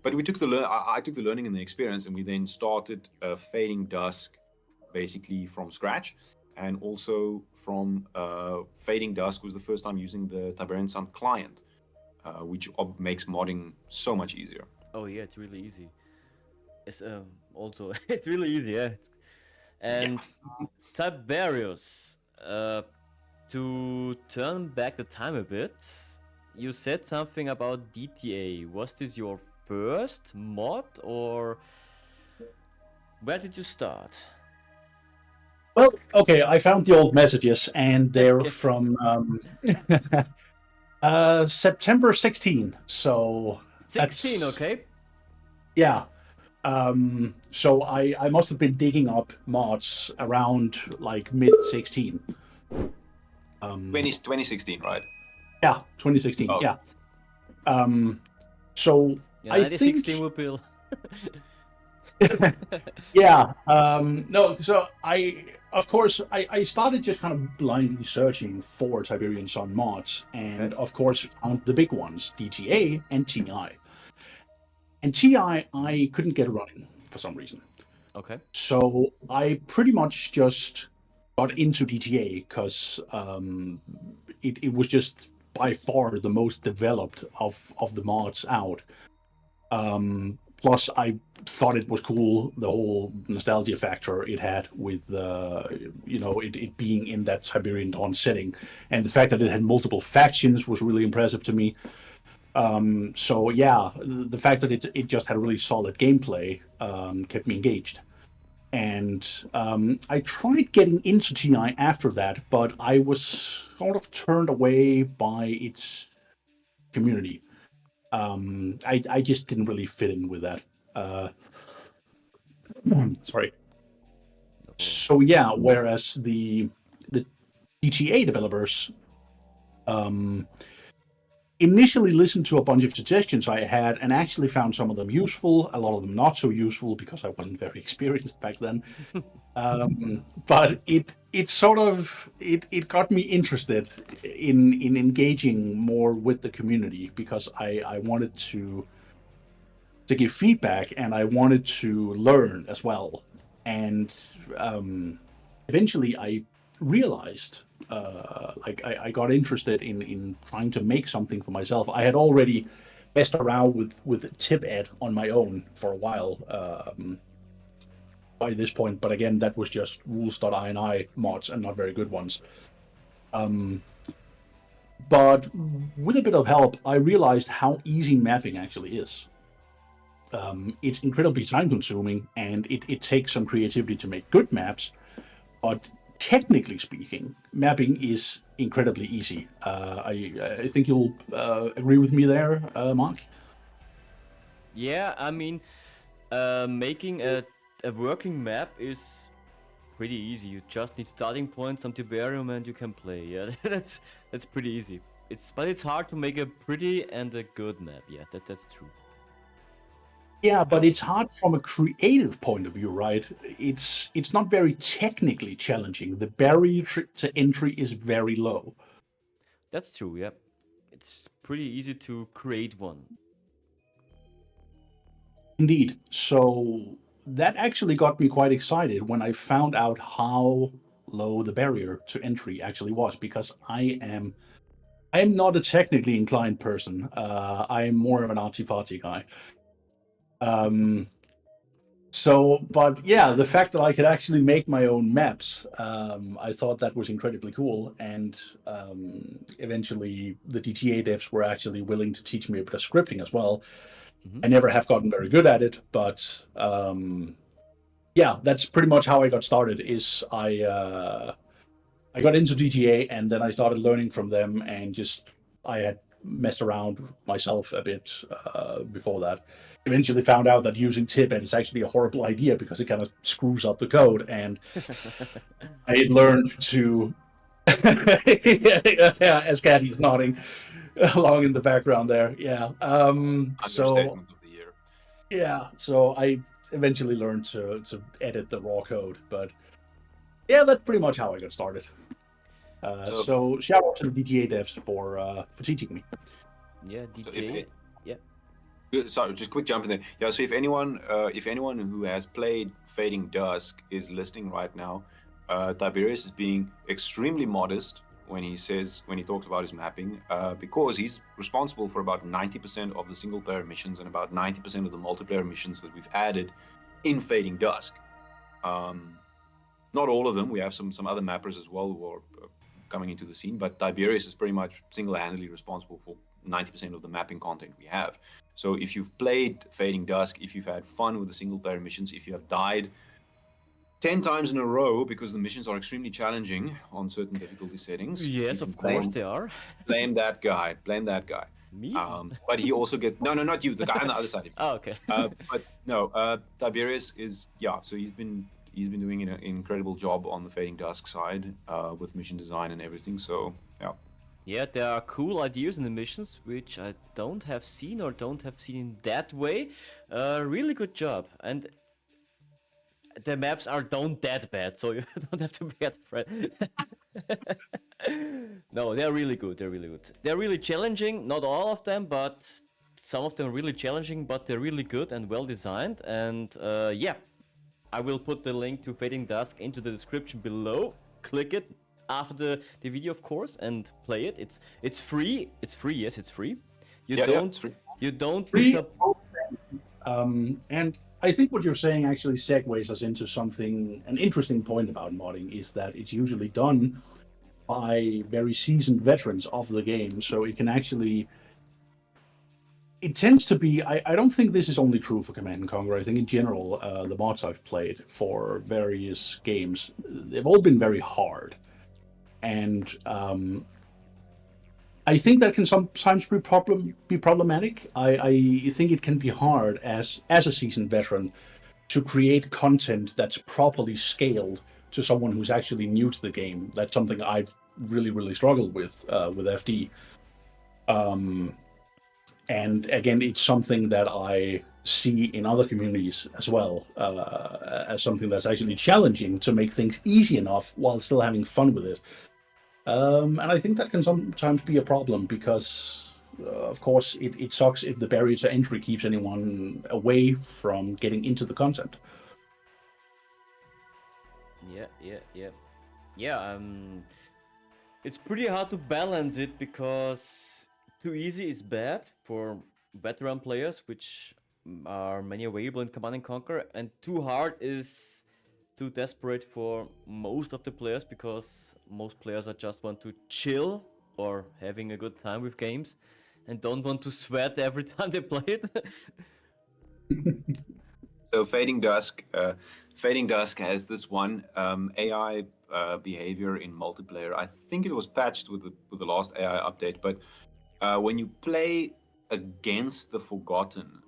But we took I took the learning and the experience, and we then started Fading Dusk basically from scratch. And also from Fading Dusk was the first time using the Tiberian Sun client, which makes modding so much easier. Oh yeah, it's really easy. It's also it's really easy, yeah. And Tiberius, to turn back the time a bit, you said something about DTA. Was this your first mod, or where did you start? Well, okay, I found the old messages, and they're from September 16. So 16, that's, okay. yeah. So I must have been digging up mods around like mid 16. 2016, right? Yeah, 2016. Oh. Yeah. So Yeah, I 2016 think. would be. Yeah. No. So of course, I started just kind of blindly searching for Tiberian Sun mods, and of course found the big ones, DTA and TI. And TI, I couldn't get running for some reason. Okay. So I pretty much just got into DTA because it was just by far the most developed of the mods out. Plus, I thought it was cool, the whole nostalgia factor it had with, it being in that Tiberian Dawn setting. And the fact that it had multiple factions was really impressive to me. So yeah, the fact that it just had a really solid gameplay kept me engaged. And I tried getting into TI after that, but I was sort of turned away by its community. I just didn't really fit in with that. Sorry. So yeah, whereas the GTA developers initially listened to a bunch of suggestions I had and actually found some of them useful, a lot of them not so useful because I wasn't very experienced back then. But it sort of it got me interested in engaging more with the community because I wanted to give feedback and I wanted to learn as well. And eventually I realized I got interested in trying to make something for myself. I had already messed around with Tibed on my own for a while by this point, but again, that was just rules.ini mods and not very good ones. But with a bit of help, I realized how easy mapping actually is. It's incredibly time consuming and it takes some creativity to make good maps, but technically speaking, mapping is incredibly easy. I think you'll agree with me there, Mark? Yeah, I mean, making a working map is pretty easy. You just need starting points, some Tiberium, and you can play. Yeah, that's pretty easy. But it's hard to make a pretty and a good map. Yeah, that's true. Yeah, but it's hard from a creative point of view, right? It's not very technically challenging. The barrier to entry is very low. That's true, yeah. It's pretty easy to create one. Indeed. So that actually got me quite excited when I found out how low the barrier to entry actually was, because I am not a technically inclined person. I am more of an arty-farty guy. But yeah, the fact that I could actually make my own maps, I thought that was incredibly cool. And eventually the DTA devs were actually willing to teach me a bit of scripting as well. Mm-hmm. I never have gotten very good at it, but yeah, that's pretty much how I got started. Is I got into DTA and then I started learning from them, and I had messed around myself a bit before that. Eventually found out that using Tibet is actually a horrible idea because it kind of screws up the code, and I learned to yeah, Askhati's nodding along in the background there. Yeah. Understatement of the year. Yeah, so I eventually learned to edit the raw code, but yeah, that's pretty much how I got started. So shout out to the DTA devs for teaching me. Yeah, DTA. Sorry, just quick jump in there. Yeah, so if anyone who has played Fading Dusk is listening right now, Tiberius is being extremely modest when he talks about his mapping, because he's responsible for about 90% of the single player missions and about 90% of the multiplayer missions that we've added in Fading Dusk. Not all of them. We have some other mappers as well who are coming into the scene, but Tiberius is pretty much single-handedly responsible for 90% of the mapping content we have. So if you've played Fading Dusk, if you've had fun with the single-player missions, if you have died 10 times in a row because the missions are extremely challenging on certain difficulty settings, Yes, of course they are. blame that guy. Me? But he also gets no, not you, the guy on the other side. Oh, okay. But no, Tiberius is so he's been doing an incredible job on the Fading Dusk side with mission design and everything. So yeah. Yeah, there are cool ideas in the missions, which I don't have seen in that way. Really good job, and the maps don't that bad, so you don't have to be afraid. No, they're really good. They're really challenging. Not all of them, but some of them are really challenging. But they're really good and well designed. And yeah, I will put the link to Fading Dusk into the description below. Click it after the video, of course, and play it. It's free. It's free. Yes, it's free. It's free. You don't. Free. And I think what you're saying actually segues us into an interesting point about modding, is that it's usually done by very seasoned veterans of the game. So it can actually, it tends to be, I don't think this is only true for Command & Conquer. I think in general, the mods I've played for various games, they've all been very hard. And I think that can sometimes be problematic. I think it can be hard as a seasoned veteran to create content that's properly scaled to someone who's actually new to the game. That's something I've really struggled with FD. And again, it's something that I see in other communities as well, as something that's actually challenging to make things easy enough while still having fun with it. And I think that can sometimes be a problem because, of course, it sucks if the barrier to entry keeps anyone away from getting into the content. Yeah, it's pretty hard to balance it because too easy is bad for veteran players, which are many available in Command & Conquer, and too hard is too desperate for most of the players, because most players are just want to chill or having a good time with games and don't want to sweat every time they play it. So Fading Dusk has this one AI behavior in multiplayer. I think it was patched with the last AI update, but when you play against the Forgotten,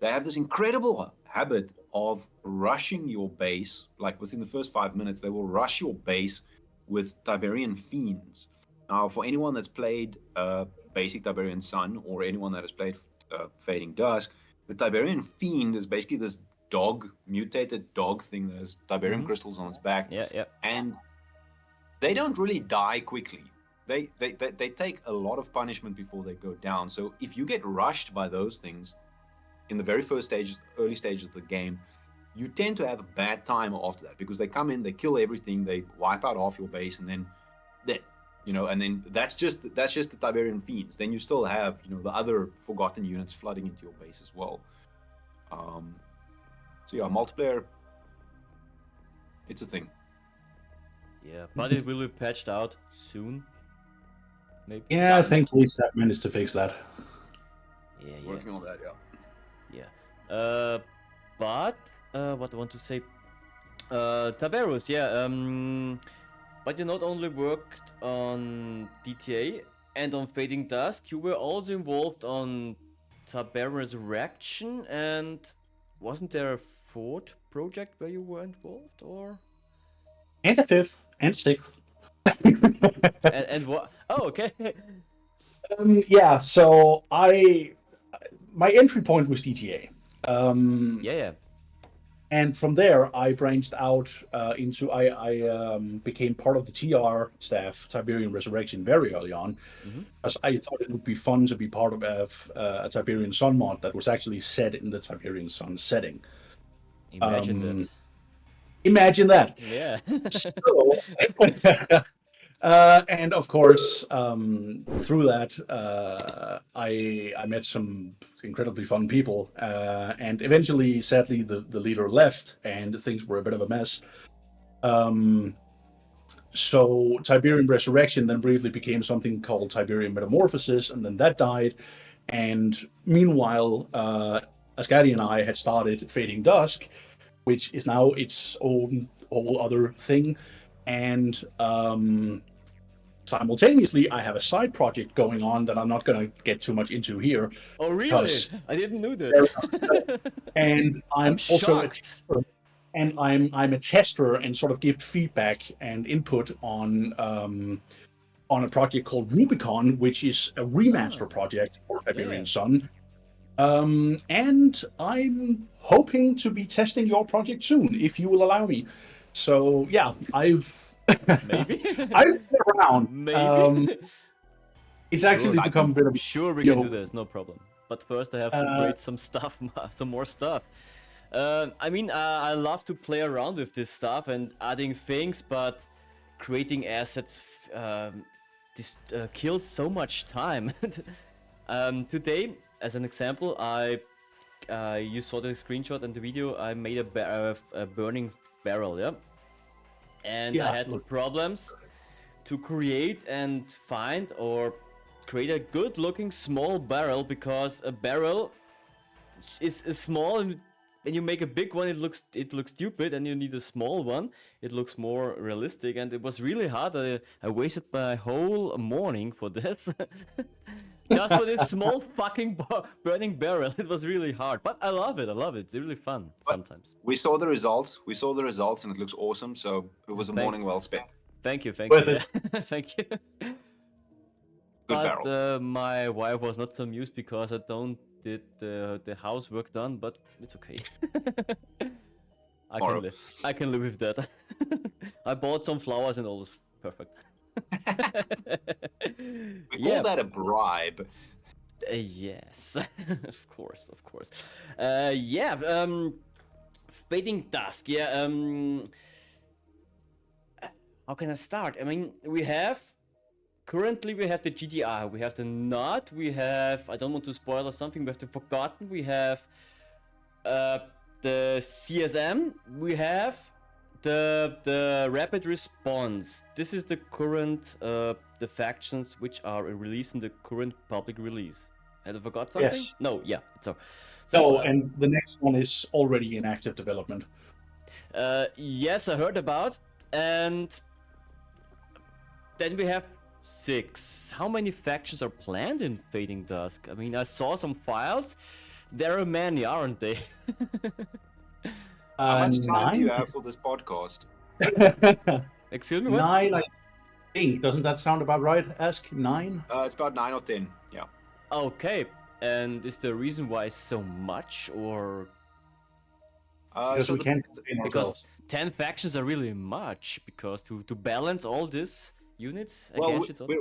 they have this incredible habit of rushing your base. Like within the first 5 minutes, they will rush your base with Tiberian Fiends. Now, for anyone that's played basic Tiberian Sun, or anyone that has played Fading Dusk, the Tiberian Fiend is basically this mutated dog thing that has Tiberian crystals on its back. Yeah. And they don't really die quickly. They take a lot of punishment before they go down. So if you get rushed by those things in the very first early stages of the game, you tend to have a bad time after that, because they come in, they kill everything, they wipe out half your base, and then and then that's just the Tiberian Fiends. Then you still have the other Forgotten units flooding into your base as well. So yeah, multiplayer, it's a thing. Yeah, but it will be patched out soon. Maybe. Yeah, thankfully Seth managed to fix that. Yeah. Working on that, Yeah. But what I want to say, Tiberius, yeah. But you not only worked on DTA and on Fading Dusk, you were also involved on Tiberian Resurrection, and wasn't there a fourth project where you were involved, or? And a fifth, and a sixth. and what? Oh, okay. Yeah, so my entry point was DTA. Yeah. And from there, I branched out into I became part of the TR staff, Tiberian Resurrection, very early on, because I thought it would be fun to be part of a Tiberian Sun mod that was actually set in the Tiberian Sun setting. Imagine that. Imagine that. Yeah. So, and of course, through that, I met some incredibly fun people, and eventually, sadly, the leader left, and things were a bit of a mess. So Tiberian Resurrection then briefly became something called Tiberian Metamorphosis, and then that died. And meanwhile, Askhati and I had started Fading Dusk, which is now its own whole other thing. And simultaneously, I have a side project going on that I'm not going to get too much into here. Oh, really? I didn't know that. And I'm also shocked. and I'm a tester and sort of give feedback and input on a project called Rubicon, which is a remaster project for Tiberian Sun. And I'm hoping to be testing your project soon, if you will allow me. So yeah, Maybe. I've been around. Maybe. It's actually become a bit of Sure, we can do this, no problem. But first I have to create some stuff, some more stuff. I mean, I love to play around with this stuff and adding things, but creating assets this kills so much time. Today, as an example, you saw the screenshot and the video. I made a burning barrel, yeah, and I had problems to create and find or create a good-looking small barrel, because a barrel is small, and when you make a big one, it looks stupid, and you need a small one. It looks more realistic, and it was really hard. I wasted my whole morning for this. Just for this small fucking burning barrel. It was really hard, but I love it. It's really fun sometimes. We saw the results, and it looks awesome, so it was a morning well spent. Thank you. Thank you. Good but barrel. My wife was not so amused because I don't did the housework done, but it's okay. I can live with that. I bought some flowers and all was perfect. We call that a bribe. Yes, of course. Fading Dusk. Yeah. How can I start? I mean, currently we have the GDI, we have the Nod, we have, I don't want to spoil or something, we have the Forgotten, we have the CSM, we have the Rapid Response. This is the current, the factions which are released in the current public release. Have I forgot something? Yes. No, yeah. So and the next one is already in active development. Yes, I heard about. And then we have 6. How many factions are planned in Fading Dusk? I mean, I saw some files. There are many, aren't they? How much time 9? do you have for this podcast? Excuse me, what? 9, I think. Doesn't that sound about right? Ask 9? It's about 9 or 10. Yeah. Okay. And is the reason why so much, or Because we can't contain ourselves. 10 factions are really much, because to balance all this units Well, against each other.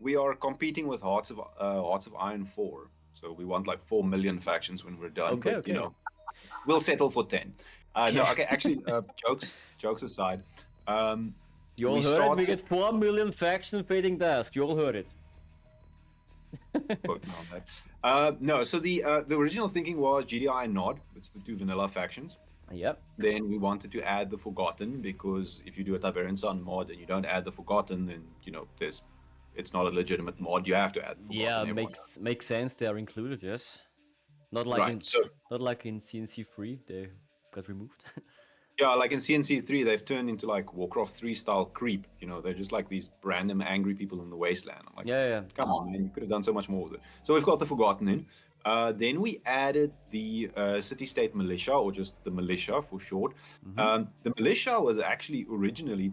we are competing with Hearts of Iron 4, so we want like 4 million factions when we're done. Okay, but, okay. You know, we'll settle for 10. No, okay. Actually, jokes aside. You all heard it? We get 4 million factions in Fading Dusk. You all heard it. No, so the original thinking was GDI and Nod. It's the 2 vanilla factions. Yep. Then we wanted to add the Forgotten, because if you do a Tiberian Sun mod and you don't add the Forgotten, then it's not a legitimate mod. You have to add the Forgotten. Yeah, makes sense. They are included. Yes. Not like in CNC 3. They got removed. Yeah, like in CNC 3, they've turned into like Warcraft 3 style creep. They're just like these random angry people in the wasteland. I'm like, yeah. Come on, man, you could have done so much more with it. So we've got the Forgotten in. Then we added the city-state militia, or just the militia for short. Mm-hmm. The militia was actually originally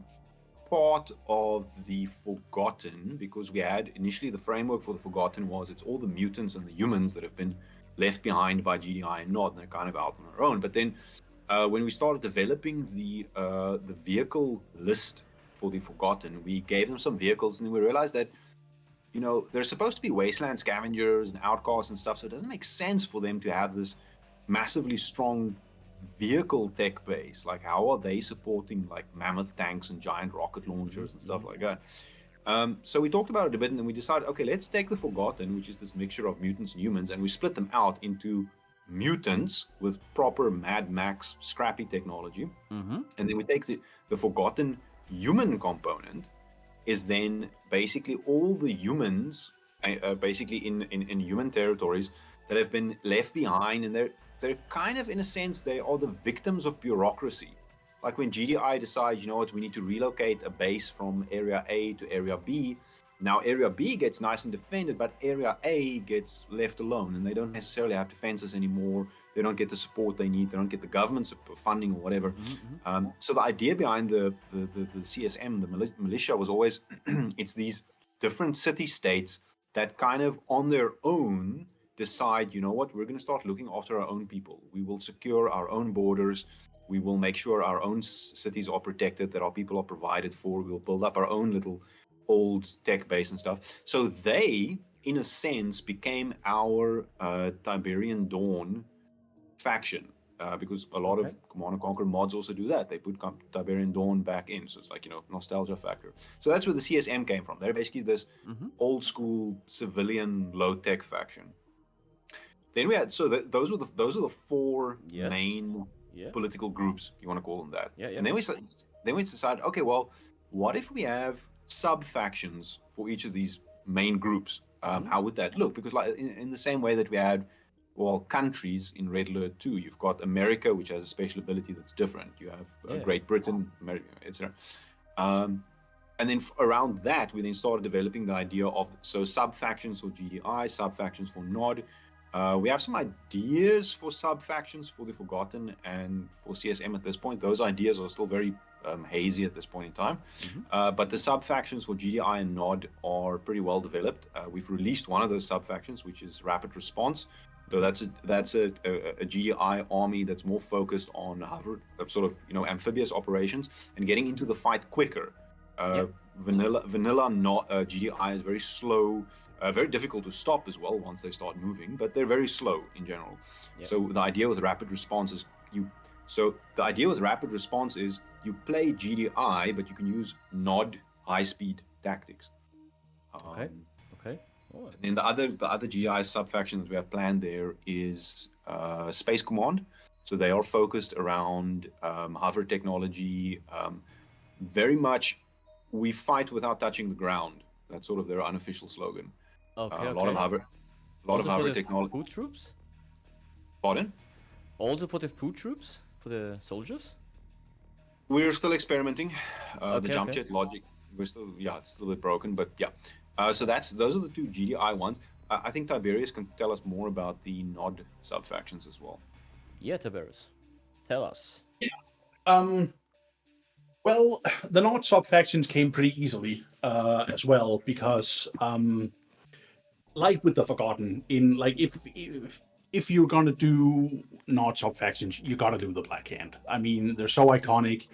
part of the Forgotten, because we had initially the framework for the Forgotten was it's all the mutants and the humans that have been left behind by GDI and Nod, and they're kind of out on their own. But then when we started developing the vehicle list for the Forgotten, we gave them some vehicles, and then we realized that, you know, they're supposed to be wasteland scavengers and outcasts and stuff, so it doesn't make sense for them to have this massively strong vehicle tech base. Like, how are they supporting like mammoth tanks and giant rocket launchers and stuff like that? So we talked about it a bit, and then we decided, okay, let's take the Forgotten, which is this mixture of mutants and humans, and we split them out into mutants with proper Mad Max scrappy technology. And then we take the Forgotten human component, is then basically all the humans, basically in human territories that have been left behind, and they're kind of, in a sense, they are the victims of bureaucracy. Like when GDI decides, you know what, we need to relocate a base from Area A to Area B. Now Area B gets nice and defended, but Area A gets left alone, and they don't necessarily have defenses anymore. They don't get the support they need. They don't get the government funding or whatever. So the idea behind the CSM, the militia, was always it's these different city-states that kind of on their own decide, you know what, we're going to start looking after our own people. We will secure our own borders. We will make sure our own cities are protected, that our people are provided for. We'll build up our own little old tech base and stuff. So they, in a sense, became our Tiberian Dawn faction, because a lot of Command & Conquer mods also do that. They put Tiberian Dawn back in, so it's like, you know, nostalgia factor. So that's where the CSM came from. They're basically this old school civilian low tech faction. Then we had, so those are the four main political groups, you want to call them that. And then we decided, okay, well, what if we have sub factions for each of these main groups? How would that look? Because like in the same way that we had, well, countries in Red Alert 2, you've got America, which has a special ability that's different. You have Great Britain, America, etc. And then around that, we then started developing the idea of sub factions for GDI, sub factions for NOD. We have some ideas for sub factions for the Forgotten and for CSM at this point. Those ideas are still very hazy at this point in time. But the sub factions for GDI and NOD are pretty well developed. We've released one of those sub factions, which is Rapid Response. So that's a GDI army that's more focused on sort of, you know, amphibious operations and getting into the fight quicker. Vanilla GDI is very slow, very difficult to stop as well once they start moving, but they're very slow in general. So the idea with Rapid Response is you play GDI, but you can use NOD high-speed tactics. Okay. And then the other GDI sub-faction that we have planned there is Space Command. So they are focused around hover technology. Very much, we fight without touching the ground. That's sort of their unofficial slogan. A lot of hover technology. Food troops? Pardon? Also for the food troops? For the soldiers? We're still experimenting. The jump jet logic, it's still a bit broken, but yeah. So those are the two GDI ones. I think Tiberius can tell us more about the NOD sub-factions as well. Yeah, Tiberius. Tell us. Well, the NOD sub-factions came pretty easily as well, because like with the Forgotten, if you're gonna do NOD sub-factions, you gotta do the Black Hand. I mean, they're so iconic.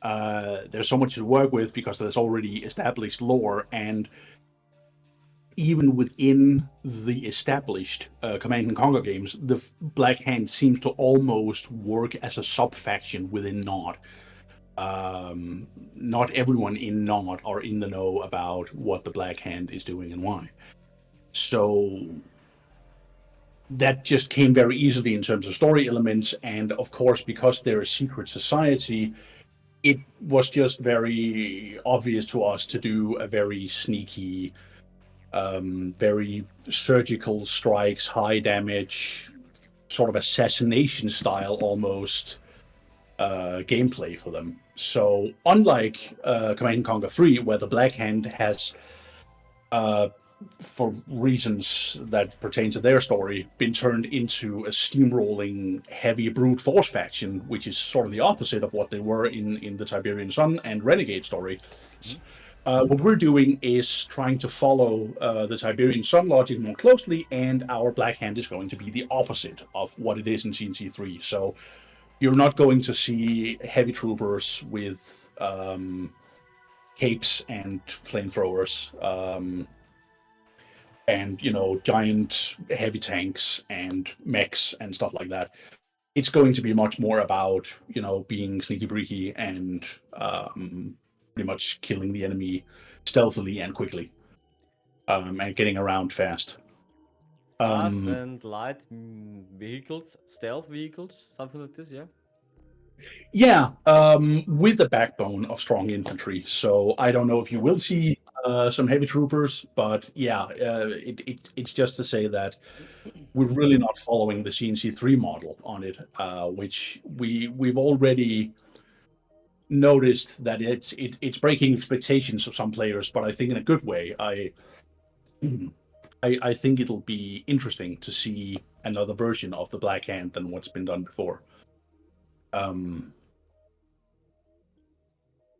There's so much to work with because there's already established lore, and even within the established Command & Conquer games, the Black Hand seems to almost work as a sub-faction within NOD. Not everyone in NOD are in the know about what the Black Hand is doing and why. So that just came very easily in terms of story elements, and of course, because they're a secret society, it was just very obvious to us to do a very sneaky, very surgical strikes, high damage, sort of assassination style almost gameplay for them. So unlike Command & Conquer 3, where the Black Hand has, for reasons that pertain to their story, been turned into a steamrolling heavy brute force faction, which is sort of the opposite of what they were in the Tiberian Sun and Renegade story. What we're doing is trying to follow the Tiberian Sun logic more closely, and our Black Hand is going to be the opposite of what it is in CNC3. So you're not going to see heavy troopers with capes and flamethrowers, and giant heavy tanks and mechs and stuff like that. It's going to be much more about being sneaky breaky and pretty much killing the enemy stealthily and quickly, and getting around fast. Fast and light vehicles, stealth vehicles, something like this, yeah? Yeah, with the backbone of strong infantry. So I don't know if you will see some heavy troopers, but yeah, it's just to say that we're really not following the CNC3 model on it, which we've already noticed that it's breaking expectations of some players, but I think in a good way. I think it'll be interesting to see another version of the Black Hand than what's been done before.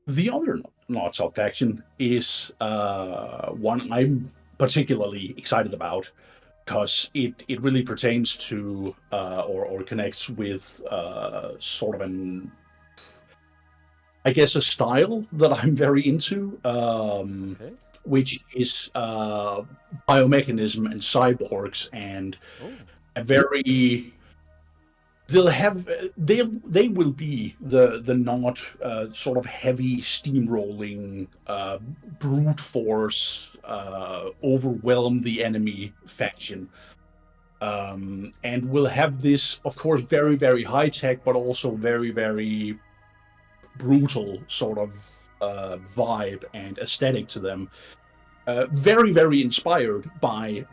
The other not sub-faction is one I'm particularly excited about because it really pertains to or connects with sort of I guess a style that I'm very into, Okay. which is biomechanism and cyborgs, and Oh, a very they will be the not sort of heavy steamrolling brute force overwhelm the enemy faction, and will have this, of course, very very high tech but also very very brutal sort of vibe and aesthetic to them, very very inspired by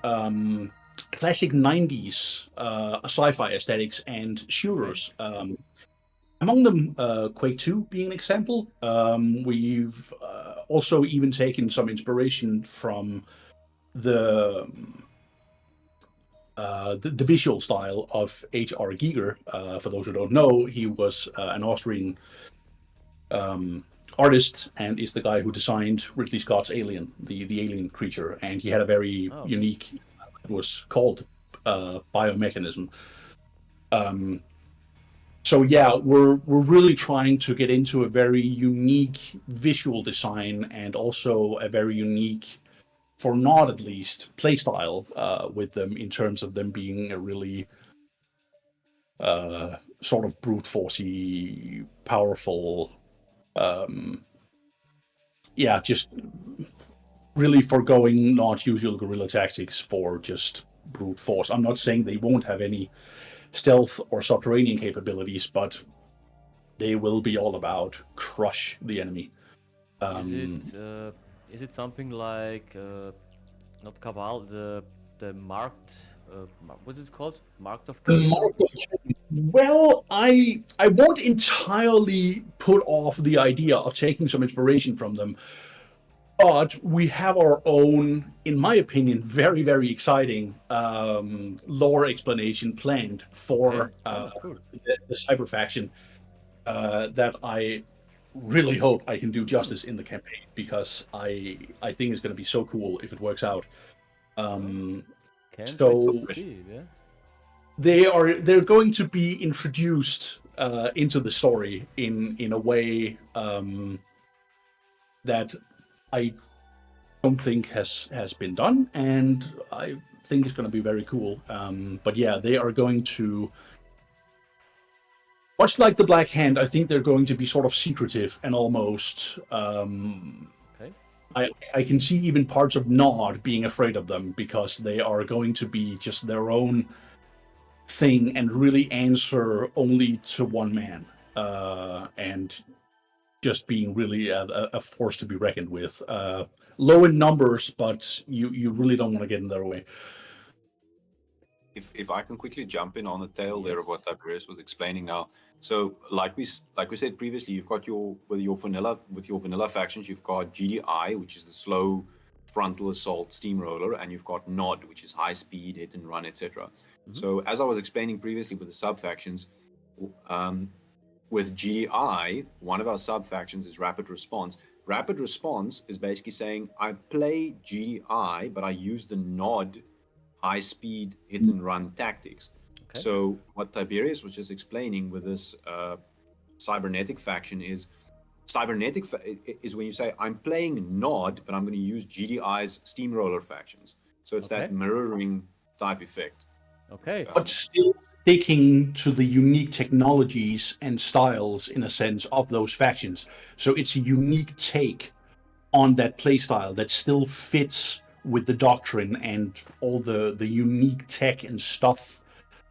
classic 90s sci-fi aesthetics and shooters. Among them, Quake 2 being an example. We've also even taken some inspiration from the visual style of H.R. Giger. For those who don't know, he was an Austrian artist and is the guy who designed Ridley Scott's Alien, the alien creature, and he had a very unique. It was called biomechanism. So yeah, we're really trying to get into a very unique visual design and also a very unique, for Nod at least, playstyle with them in terms of them being a really sort of brute forcey, powerful. Yeah, just really foregoing not usual guerrilla tactics for just brute force. I'm not saying they won't have any stealth or subterranean capabilities, but they will be all about crush the enemy. is it something like not Cabal, the marked what is it called? Marked of Well, I won't entirely put off the idea of taking some inspiration from them, but we have our own, in my opinion, very very exciting lore explanation planned for cool. the cyber faction that I really hope I can do justice in the campaign, because I think it's going to be so cool if it works out. Can't So wait to see, yeah. they're going to be introduced into the story in a way that I don't think has been done, and I think it's going to be very cool. But yeah, they are going to, much like the Black Hand, I think they're going to be sort of secretive and almost. I can see even parts of Nod being afraid of them because they are going to be just their own thing and really answer only to one man, and just being really a force to be reckoned with. Low in numbers, but you really don't want to get in their way. If I can quickly jump in on the tail there of what Tiberius was explaining now. So like we said previously, you've got your vanilla factions, you've got GDI, which is the slow frontal assault steamroller, and you've got Nod, which is high speed, hit and run, etc. So as I was explaining previously with the sub factions, with GDI, one of our sub factions is rapid response. Rapid response is basically saying I play GDI, but I use the Nod high speed hit and run tactics. Okay. So what Tiberius was just explaining with this cybernetic faction is is when you say I'm playing Nod, but I'm going to use GDI's steamroller factions. So it's that Okay. mirroring type effect. Okay. But still sticking to the unique technologies and styles, in a sense, of those factions. So it's a unique take on that playstyle that still fits with the doctrine and all the unique tech and stuff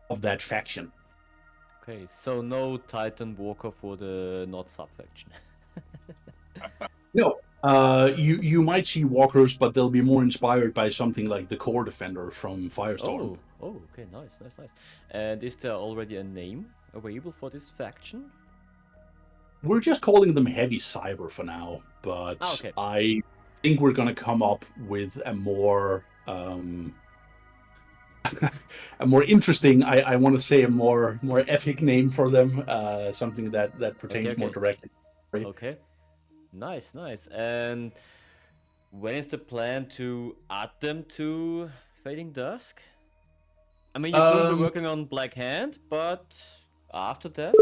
of that faction. Okay. So no Titan Walker for the not sub faction. No, you might see walkers, but they'll be more inspired by something like the Core Defender from Firestorm. Oh, okay, nice. And is there already a name available for this faction? We're just calling them Heavy Cyber for now, but okay. I think we're going to come up with a more a more interesting, I want to say a more epic name for them, something that pertains more directly. Right? Okay, nice. And when is the plan to add them to Fading Dusk? I mean, you're currently working on Black Hand, but after that?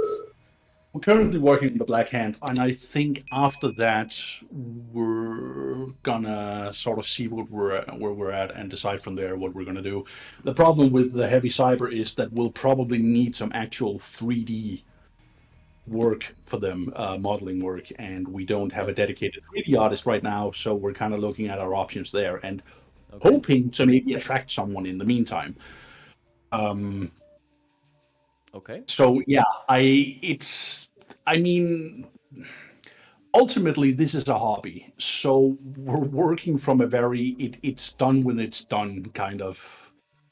We're currently working on the Black Hand, and I think after that we're gonna sort of see where we're at and decide from there what we're gonna do. The problem with the Heavy Cyber is that we'll probably need some actual 3D work for them, modeling work, and we don't have a dedicated 3D artist right now, so we're kind of looking at our options there and hoping to maybe attract someone in the meantime. Okay. So yeah, I mean, ultimately this is a hobby. So we're working from a very it's done when it's done kind of.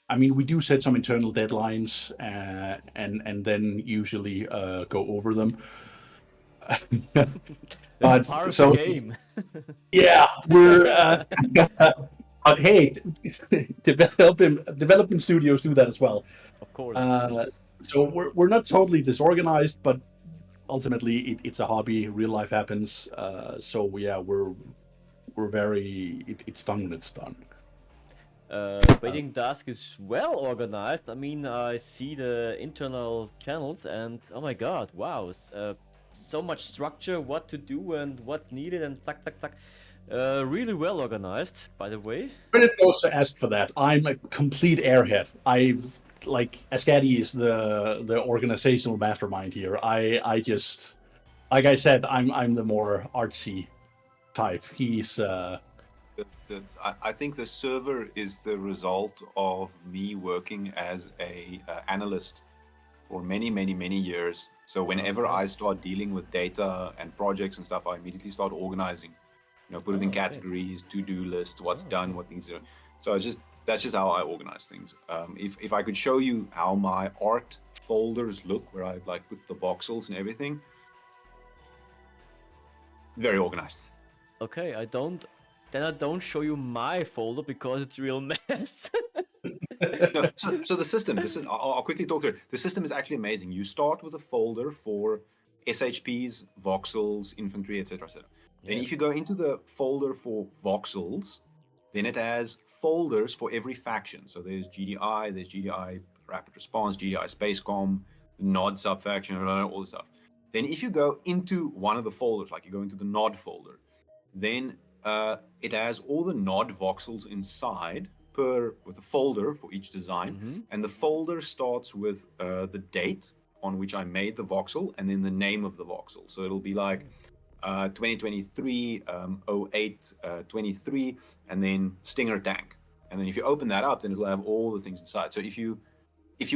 I mean, we do set some internal deadlines, and then usually go over them. It's part of the game. Yeah, we're. But hey, development studios do that as well. Of course. So we're not totally disorganized, but ultimately it's a hobby. Real life happens. So yeah, we're very. It's done when it's done. Fading Dusk is well organized. I mean, I see the internal channels, and oh my god, wow! So much structure, what to do and what's needed, and tuck. Really well organized, by the way. Credit goes to ask for that. I'm a complete airhead. Askhati is the organizational mastermind here. I just, like I said, I'm the more artsy type. He's. I think the server is the result of me working as a analyst for many years. So whenever I start dealing with data and projects and stuff, I immediately start organizing. Put it in categories, to-do list, what's done, what things are. So that's just how I organize things. If I could show you how my art folders look, where I put the voxels and everything, very organized. Okay, I don't show you my folder because it's real mess. No, so the system, I'll quickly talk through it. The system is actually amazing. You start with a folder for SHPs, voxels, infantry, etc. Then if you go into the folder for voxels, then it has folders for every faction. So there's GDI Rapid Response, GDI Spacecom, Nod subfaction, all this stuff. Then if you go into one of the folders, like you go into the Nod folder, then it has all the Nod voxels inside with a folder for each design. And the folder starts with the date on which I made the voxel and then the name of the voxel. So it'll be like 2023 08 23 and then Stinger tank, and then if you open that up, then it'll have all the things inside. So if you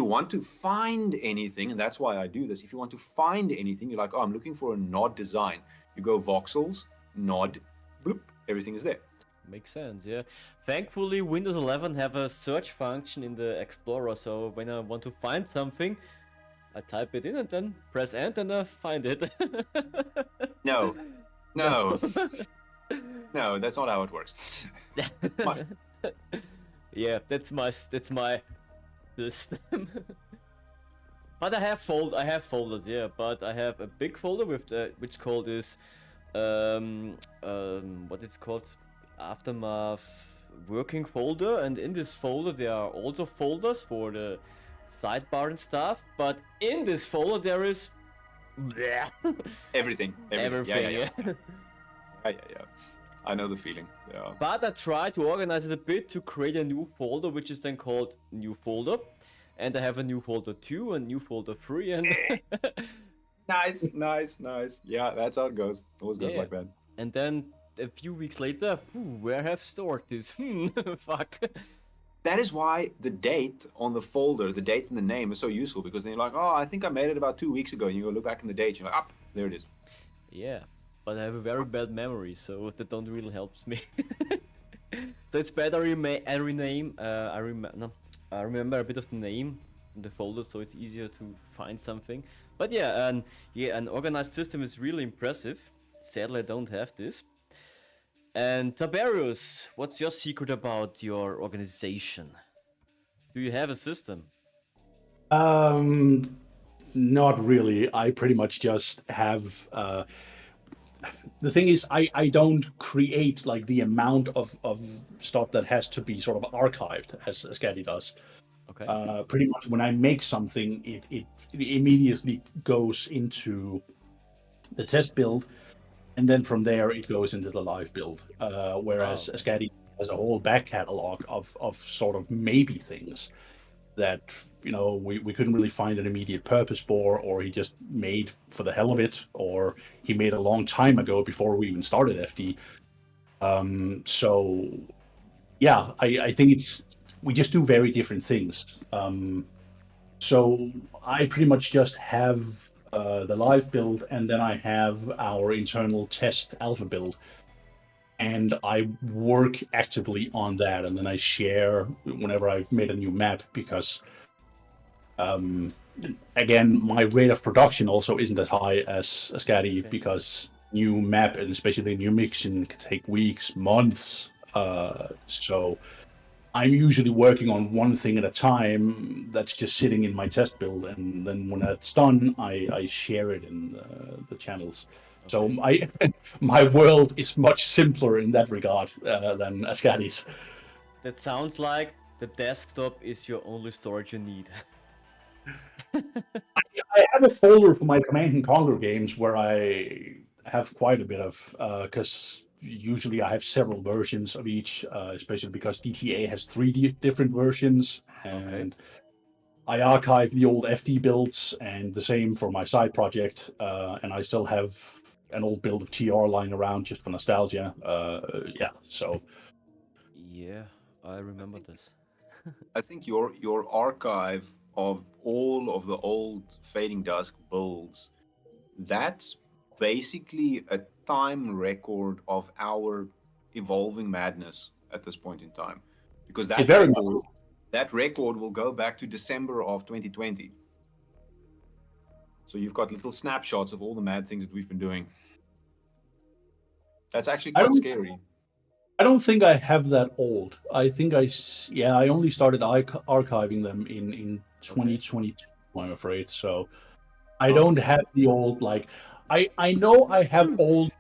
want to find anything, and that's why I do this, if you want to find anything, you're like, oh, I'm looking for a Nod design, you go voxels, Nod, bloop, everything is there. Makes sense, yeah. Thankfully, Windows 11 have a search function in the Explorer, so when I want to find something, I type it in and then press Enter and I find it. No, that's not how it works. Yeah, that's my system. But I have folders, yeah. But I have a big folder with which called is what it's called, Aftermath working folder, and in this folder there are also folders for the sidebar and stuff, but in this folder there is bleh, Everything. everything. Yeah. I know the feeling. Yeah. But I tried to organize it a bit to create a new folder, which is then called new folder. And I have a new folder 2, a new folder 3, and Nice. Yeah, that's how it goes. Always goes Yeah. like that. and then a few weeks later, where have stored this? Fuck. That is why the date on the folder, the date and the name is so useful, because then you're like, oh, I think I made it about 2 weeks ago, and you go look back in the date, you're like, up, there it is. Yeah, but I have a very bad memory, so that don't really helps me. So it's better I rename. I remember a bit of the name in the folder, so it's easier to find something. But yeah, an organized system is really impressive. Sadly, I don't have this. And Tiberius, what's your secret about your organization? Do you have a system? Not really. I pretty much just have. The thing is, I don't create like the amount of stuff that has to be sort of archived as Scatty does. Okay. Pretty much when I make something, it immediately goes into the test build, and then from there it goes into the live build. Whereas okay. Scatty has a whole back catalog of sort of maybe things that we couldn't really find an immediate purpose for, or he just made for the hell of it, or he made a long time ago before we even started FD. So yeah, I think we just do very different things. So I pretty much just have the live build, and then I have our internal test alpha build, and I work actively on that, and then I share whenever I've made a new map, because again, my rate of production also isn't as high as Scatty, Okay. because new map, and especially new mission, can take weeks, months. So I'm usually working on one thing at a time that's just sitting in my test build, and then when that's done, I share it in the channels. So my world is much simpler in that regard than Askhati's. That sounds like the desktop is your only storage you need. I have a folder for my Command and Conquer games where I have quite a bit of, because usually I have several versions of each, especially because DTA has three different versions, and I archive the old FD builds, and the same for my side project, and I still have an old build of TR lying around just for nostalgia. Yeah, so Yeah, I remember this. I think your archive of all of the old Fading Dusk builds, that's basically a time record of our evolving madness at this point in time, because it very much. that record will go back to December of 2020. So you've got little snapshots of all the mad things that we've been doing. That's actually quite scary. I don't think I have that old. I think I only started archiving them in 2022, I'm afraid. So I don't have the old, like, I know I have old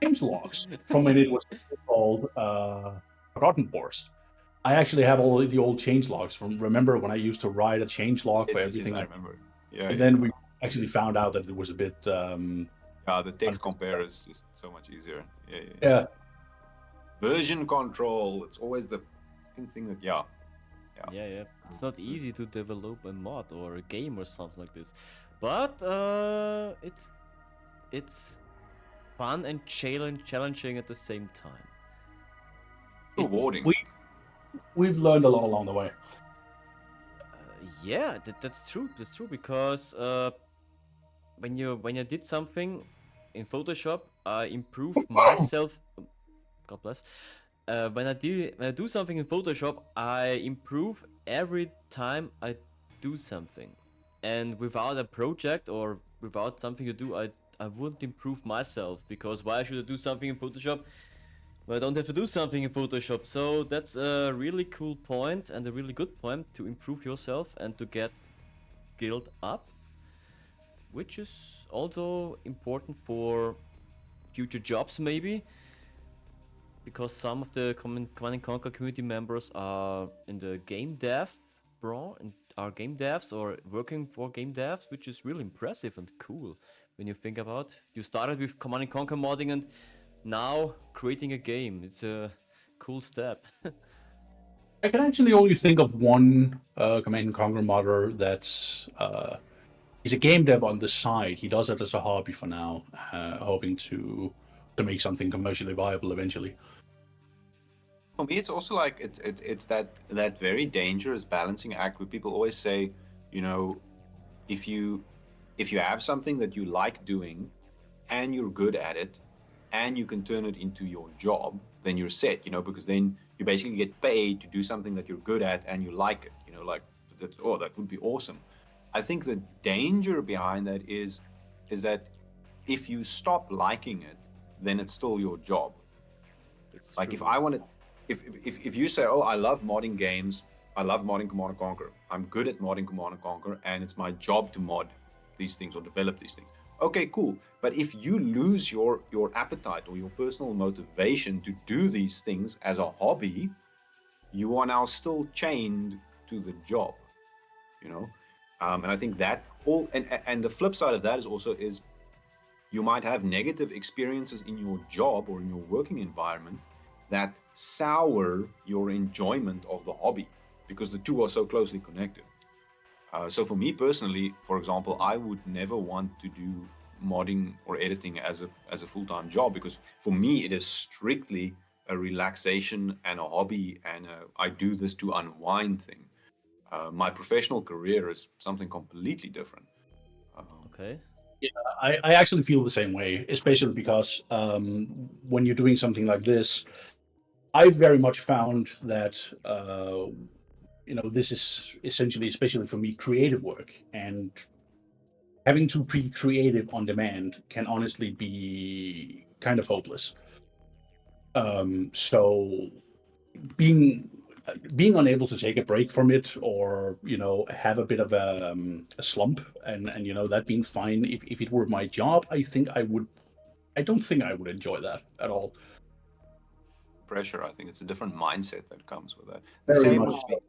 change logs from when it was called Forgotten Force. I actually have all the old change logs from, remember when I used to write a change log for everything. I remember. Yeah. And then we actually found out that it was a bit. The text compare is just so much easier. Yeah. Version control. It's always the thing that Yeah. It's not easy to develop a mod or a game or something like this, but it's fun and challenging at the same time. Rewarding. We've learned a lot along the way. Yeah, that's true. That's true, because when you did something in Photoshop, I improved myself. God bless. When I do something in Photoshop, I improve every time I do something. And without a project or without something to do, I wouldn't improve myself, because why should I do something in Photoshop when I don't have to do something in Photoshop? So that's a really cool point and a really good point to improve yourself and to get skilled up, which is also important for future jobs maybe, because some of the Command & Conquer community members are in the game dev, and are game devs or working for game devs, which is really impressive and cool when you think about. You started with Command and Conquer modding and now creating a game. It's a cool step. I can actually only think of one Command and Conquer modder that's he's a game dev on the side. He does it as a hobby for now, hoping to make something commercially viable eventually. For me, it's also like it's that very dangerous balancing act where people always say, you know, if you have something that you like doing and you're good at it and you can turn it into your job, then you're set, you know, because then you basically get paid to do something that you're good at and you like it, you know, like that. Oh, that would be awesome. I think the danger behind that is that if you stop liking it, then it's still your job. It's Like true. if I want to, if you say, oh, I love modding games, I love modding Command and Conquer, I'm good at modding Command and Conquer, and it's my job to mod these things or develop these things. Okay, cool. But if you lose your appetite or your personal motivation to do these things as a hobby, you are now still chained to the job, you know. And I think that all and the flip side of that is also is you might have negative experiences in your job or in your working environment that sour your enjoyment of the hobby because the two are so closely connected. So for me personally, for example, I would never want to do modding or editing as a full-time job because for me it is strictly a relaxation and a hobby and I do this to unwind thing. My professional career is something completely different. Okay. I actually feel the same way, especially because when you're doing something like this, I very much found that this is essentially, especially for me, creative work, and having to be creative on demand can honestly be kind of hopeless. So being unable to take a break from it, or have a bit of a slump, and that being fine. If it were my job, I don't think I would enjoy that at all. Pressure, I think it's a different mindset that comes with that. Very much so.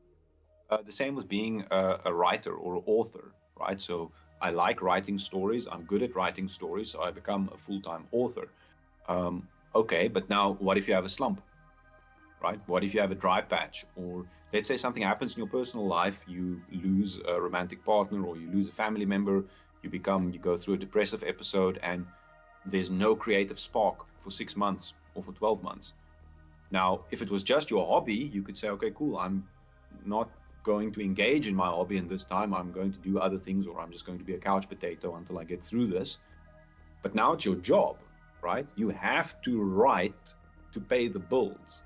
The same with being a writer or author, right? So I like writing stories. I'm good at writing stories, so I become a full-time author. Okay, but now what if you have a slump, right? What if you have a dry patch, or let's say something happens in your personal life, you lose a romantic partner or you lose a family member, you go through a depressive episode, and there's no creative spark for 6 months or for 12 months. Now, if it was just your hobby, you could say, okay, cool, I'm not going to engage in my hobby in this time. I'm going to do other things, or I'm just going to be a couch potato until I get through this. But now it's your job, right? You have to write to pay the bills.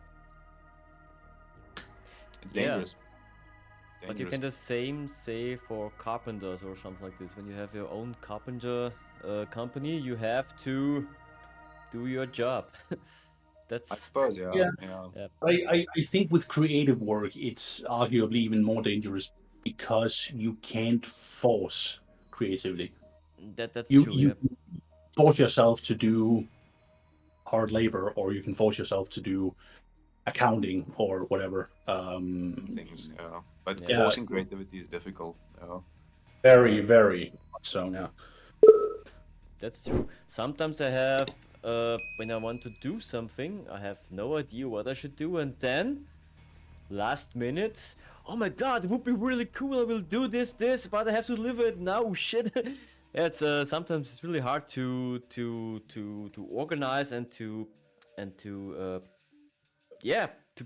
It's dangerous. Yeah. But you can the same say for carpenters or something like this. When you have your own carpenter company, you have to do your job. I suppose, yeah. I think with creative work, it's arguably even more dangerous because you can't force creativity. That's You true. you force yourself to do hard labor, or you can force yourself to do accounting or whatever. Things, yeah. But Yeah. forcing creativity is difficult. Very, very much so. Yeah. That's true. Sometimes I have, when I want to do something, I have no idea what I should do, and then, last minute, oh my god, it would be really cool, I will do this, but I have to live it now, shit. Yeah, it's sometimes it's really hard to organize and to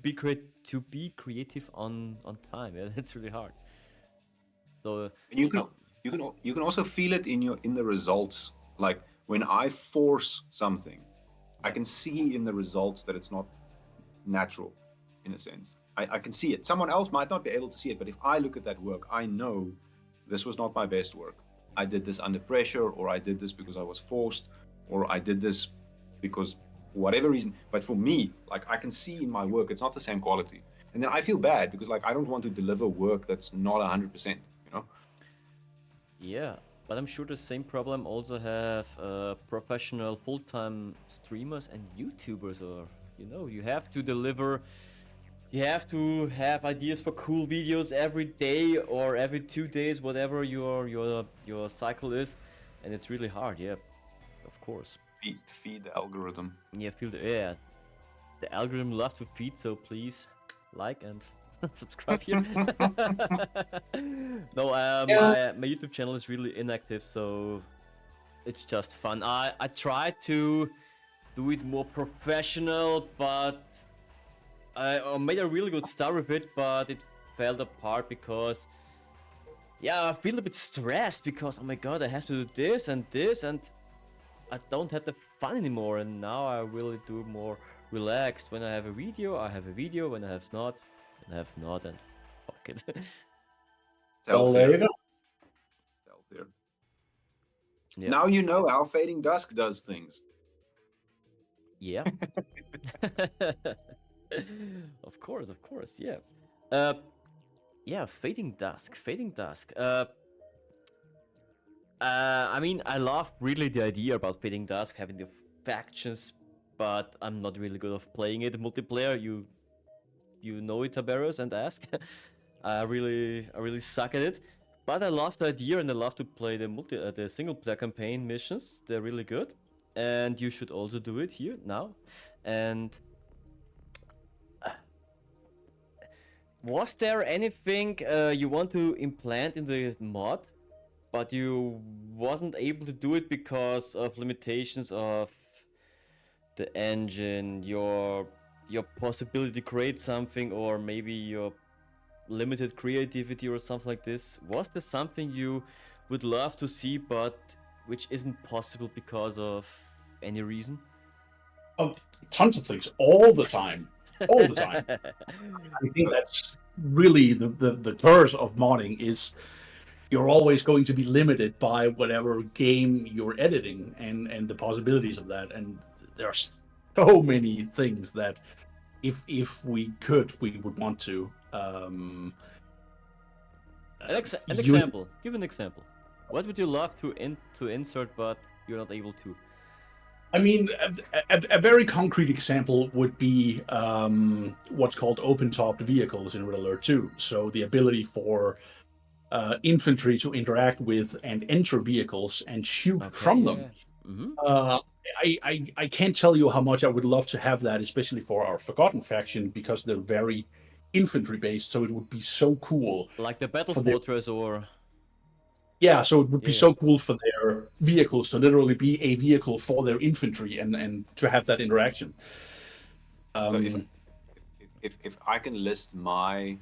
be creative on time. Yeah, that's really hard. So And you can also feel it in the results. Like when I force something, I can see in the results that it's not natural, in a sense. I can see it. Someone else might not be able to see it, but if I look at that work, I know this was not my best work. I did this under pressure, or I did this because I was forced, or I did this because whatever reason. But for me, like I can see in my work, it's not the same quality. And then I feel bad because like I don't want to deliver work that's not 100%, you know? yeah, but I'm sure the same problem also have professional full-time streamers and YouTubers, or you have to deliver you have to have ideas for cool videos every day or every 2 days, whatever your cycle is, and it's really hard. Yeah, of course. Feed the algorithm. Yeah, the algorithm love to feed, so please like and subscribe here. No, my YouTube channel is really inactive, so it's just fun. I tried to do it more professional, but I made a really good start with it, but it fell apart because, yeah, I feel a bit stressed because, oh my god, I have to do this, and I don't have the fun anymore. And now I really do more relaxed. When I have a video, I have a video. When I have not, I have not, and fuck it. Well, there you go. Healthier. Yeah. Now you know how Fading Dusk does things. Yeah. Of course, yeah. Yeah, Fading Dusk. I mean, I love really the idea about Fading Dusk, having the factions, but I'm not really good of playing it multiplayer. You know it, Tiberius and Ask. I really suck at it, but I love the idea and I love to play the single player campaign missions. They're really good, and you should also do it here now. And was there anything you want to implant in the mod, but you wasn't able to do it because of limitations of the engine, your possibility to create something, or maybe your limited creativity or something like this? Was there something you would love to see, but which isn't possible because of any reason? Oh, tons of things all the time. All the time. I think that's really the curse of modding is you're always going to be limited by whatever game you're editing and the possibilities of that. And there's so many things that if we could, we would want to. An example. Give an example. What would you love to insert, but you're not able to? I mean, a very concrete example would be what's called open-topped vehicles in Red Alert 2. So the ability for infantry to interact with and enter vehicles and shoot from them. Yeah. Mm-hmm. I can't tell you how much I would love to have that, especially for our Forgotten faction, because they're very infantry-based, so it would be so cool. Like the Battle Fortress or... Yeah, so it would be so cool for their vehicles to literally be a vehicle for their infantry and to have that interaction. So if I can list my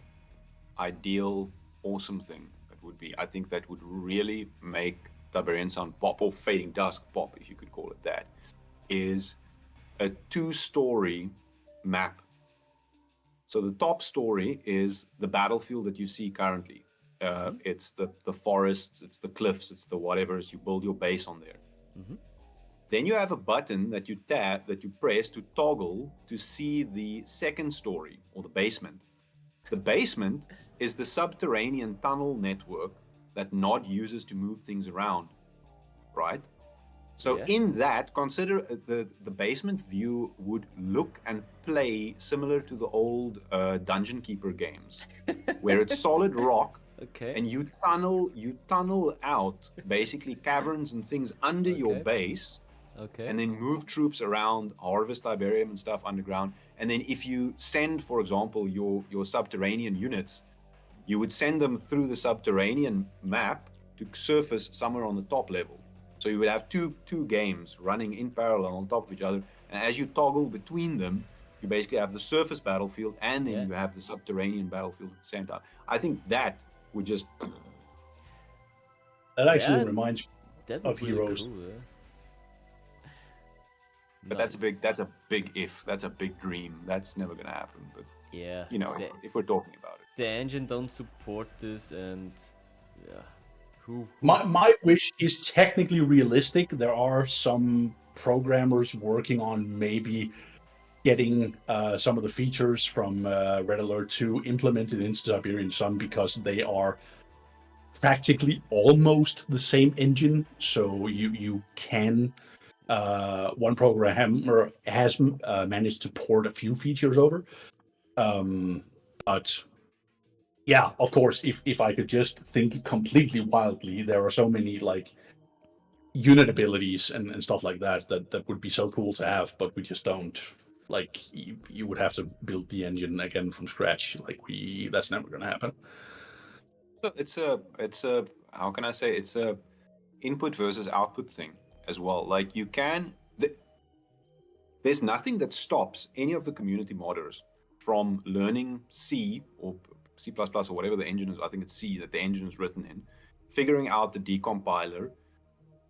ideal awesome thing, that would be, I think that would really make Tiberian Sun pop, or Fading Dusk pop, if you could call it that, is a 2-story map. So the top story is the battlefield that you see currently. It's the forests, it's the cliffs, it's the whatever's. You build your base on there. Mm-hmm. Then you have a button that you press to toggle to see the second story, or the basement. The basement is the subterranean tunnel network that Nod uses to move things around, right? So in that, consider the basement view would look and play similar to the old Dungeon Keeper games, where it's solid rock. Okay. And you tunnel out basically caverns and things under your base. Okay. And then move troops around, harvest Tiberium and stuff underground. And then if you send, for example, your subterranean units, you would send them through the subterranean map to surface somewhere on the top level. So you would have two games running in parallel on top of each other. And as you toggle between them, you basically have the surface battlefield and then you have the subterranean battlefield at the same time. I think that would just... That actually reminds me of Heroes. Cool, yeah. But that's a big if. That's a big dream. That's never gonna happen. But yeah, you know, if we're talking about it, the engine don't support this, and My wish is technically realistic. There are some programmers working on maybe getting some of the features from Red Alert 2 implemented into Tiberian Sun, because they are practically almost the same engine. So you can, one programmer has managed to port a few features over. But yeah, of course, if I could just think completely wildly, there are so many like unit abilities and stuff like that would be so cool to have, but we just don't. Like you would have to build the engine again from scratch. Like that's never gonna happen. So it's a how can I say, it's a input versus output thing as well. Like you can there's nothing that stops any of the community modders from learning C or C++ or whatever the engine is. I think it's C that the engine is written in, figuring out the decompiler,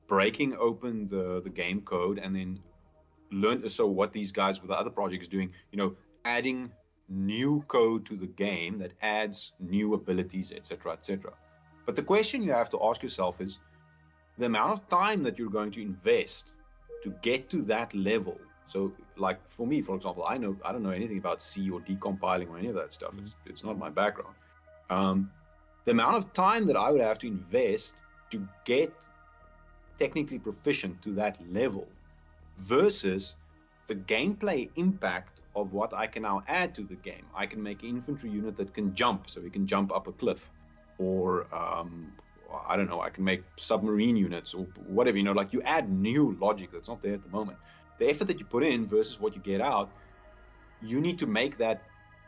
breaking open the game code, and then learn. So what these guys with the other projects doing, adding new code to the game that adds new abilities, etc., etc. But the question you have to ask yourself is the amount of time that you're going to invest to get to that level. So, like for me, for example, I don't know anything about C or decompiling or any of that stuff. It's not my background. The amount of time that I would have to invest to get technically proficient to that level versus the gameplay impact of what I can now add to the game. I can make an infantry unit that can jump, so it can jump up a cliff, or I don't know, I can make submarine units or whatever. Like you add new logic that's not there at the moment. The effort that you put in versus what you get out, you need to make that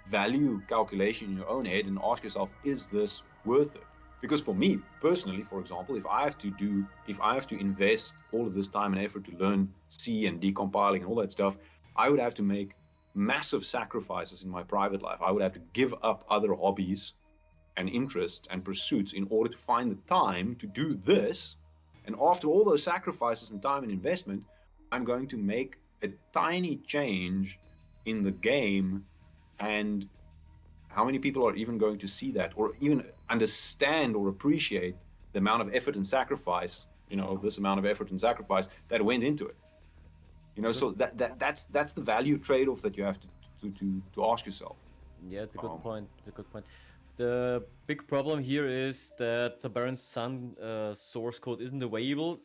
value calculation in your own head and ask yourself, is this worth it? Because for me personally, for example, if I have to invest all of this time and effort to learn C and decompiling and all that stuff, I would have to make massive sacrifices in my private life. I would have to give up other hobbies and interests and pursuits in order to find the time to do this. And after all those sacrifices and time and investment, I'm going to make a tiny change in the game. And how many people are even going to see that or even understand or appreciate the amount of effort and sacrifice, this amount of effort and sacrifice that went into it? So that's the value trade-off that you have to ask yourself. Yeah, it's a good point. It's a good point. The big problem here is that the Tiberian Sun source code isn't available,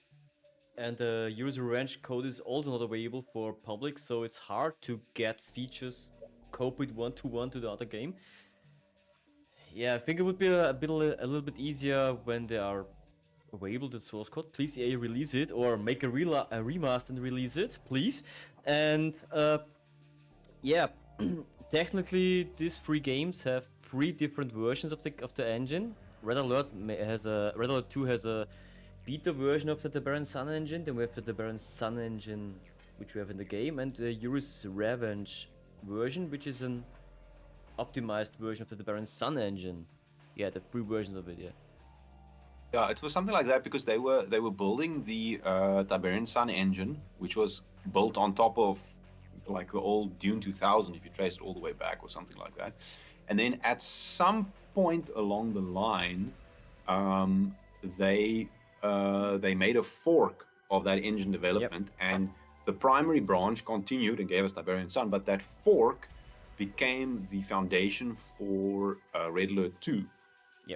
and the User Revenge code is also not available for public, so it's hard to get features copied one-to-one to the other game. Yeah, I think it would be a little bit easier when they are available, the source code. Please, EA, release it, or make a remaster and release it, please. And yeah, technically, these 3 games have 3 different versions of the engine. Red Alert 2 has a beta version of the Tiberian Sun engine. Then we have the Tiberian Sun engine, which we have in the game, and the Yuri's Revenge version, which is an optimized version of the Tiberian Sun engine. Yeah, the 3 versions of it. Yeah, it was something like that because they were building the Tiberian Sun engine, which was built on top of like the old Dune 2000, if you trace it all the way back, or something like that. And then at some point along the line, they made a fork of that engine development, and the primary branch continued and gave us Tiberian Sun, but that fork became the foundation for Red Alert 2.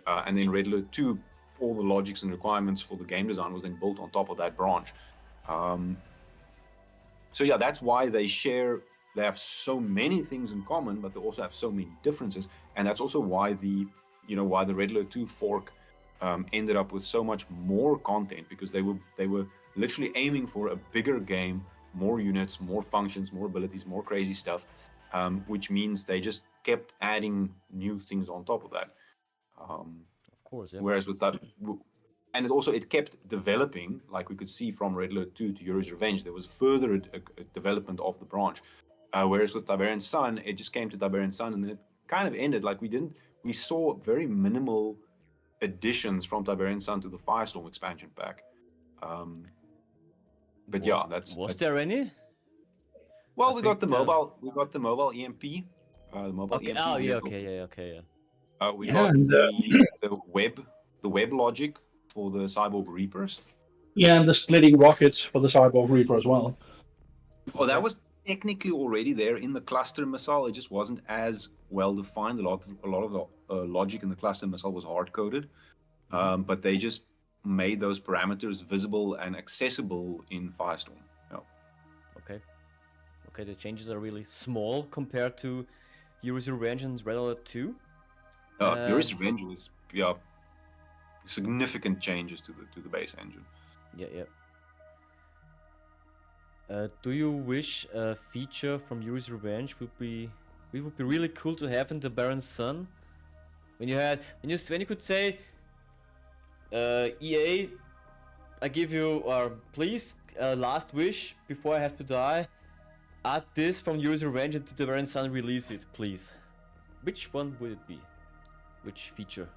And then Red Alert 2, all the logics and requirements for the game design was then built on top of that branch. So yeah, that's why they have so many things in common, but they also have so many differences. And that's also why the Red Alert 2 fork ended up with so much more content, because they were literally aiming for a bigger game, more units, more functions, more abilities, more crazy stuff, which means they just kept adding new things on top of that. Of course, yeah. Whereas with that, and it kept developing, like we could see from Red Alert 2 to Yuri's Revenge, there was further a development of the branch. Whereas with Tiberian Sun, it just came to Tiberian Sun and then it kind of ended. Like we saw very minimal additions from Tiberian Sun to the Firestorm expansion pack. But was there any? Well, we got the mobile EMP. The mobile okay. EMP. Oh, yeah, vehicle. okay. We got the web logic for the Cyborg Reapers. Yeah, and the splitting rockets for the Cyborg Reaper as well. Oh, that was technically already there in the cluster missile. It just wasn't as well defined. A lot of the logic in the cluster missile was hard coded, but they just made those parameters visible and accessible in Firestorm. Yeah. Okay, the changes are really small compared to Heroes Revenge and Red Alert 2. Yuri's Revenge was significant changes to the base engine. Yeah. Do you wish a feature from Yuri's Revenge would be really cool to have in Tiberian Sun? When you could say, EA, I give you, please, last wish before I have to die, add this from Yuri's Revenge into Tiberian Sun, release it, please. Which one would it be? Which feature?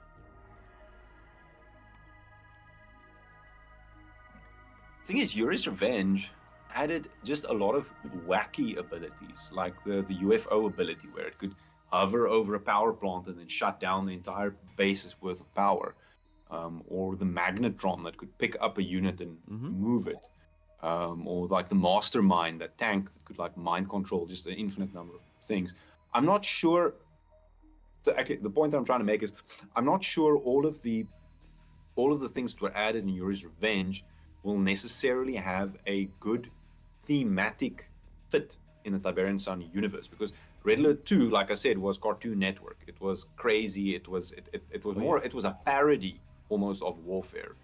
Thing is, Yuri's Revenge added just a lot of wacky abilities, like the UFO ability, where it could hover over a power plant and then shut down the entire base's worth of power, or the magnetron that could pick up a unit and move it, or like the mastermind, that tank that could like mind control just an infinite number of things. I'm not sure. Actually, the point that I'm trying to make is, I'm not sure all of the things that were added in Yuri's Revenge will necessarily have a good thematic fit in the Tiberian Sun universe, because Red Alert 2, like I said, was Cartoon Network. It was crazy. It was a parody almost of warfare.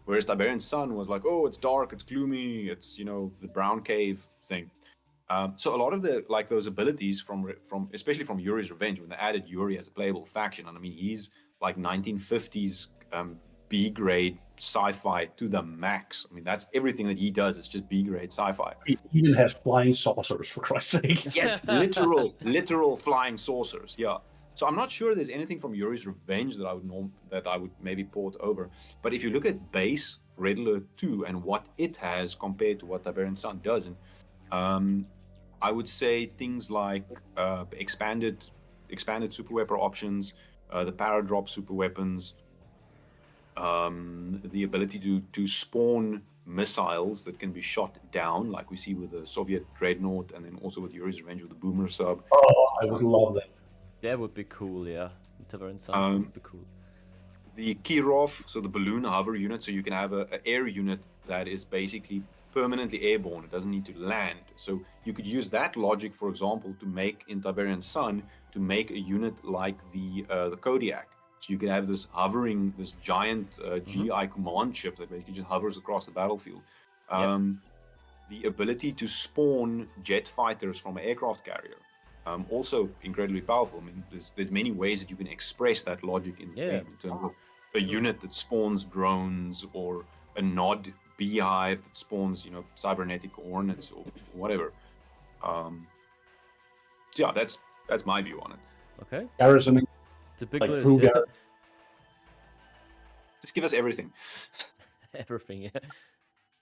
Whereas Tiberian Sun was like, oh, it's dark, it's gloomy, it's the brown cave thing. So a lot of those abilities from especially from Yuri's Revenge, when they added Yuri as a playable faction, and I mean he's like 1950s B-grade sci-fi to the max. I mean, that's everything that he does is just B-grade sci-fi. He even has flying saucers, for Christ's sake. Yes, literal flying saucers. Yeah. So I'm not sure there's anything from Yuri's Revenge that I would maybe port over. But if you look at base Red Alert 2 and what it has compared to what Tiberian Sun doesn't, I would say things like expanded super weapon options, the paradrop super weapons, the ability to spawn missiles that can be shot down, like we see with the Soviet Dreadnought, and then also with Yuri's Revenge with the Boomer sub. Oh, I would love that. That would be cool, yeah. Tiberian Sun would be cool. The Kirov, so the balloon hover unit, so you can have an air unit that is basically permanently airborne. It doesn't need to land. So you could use that logic, for example, to make in Tiberian Sun, to make a unit like the Kodiak. So you can have this giant GI command ship that basically just hovers across the battlefield. The ability to spawn jet fighters from an aircraft carrier, also incredibly powerful. I mean, there's many ways that you can express that logic in the game, in terms of a unit that spawns drones, or a Nod beehive that spawns, cybernetic hornets or whatever. Yeah, that's my view on it. Okay. Garrisoning. Typical Like is Just give us everything. everything, yeah.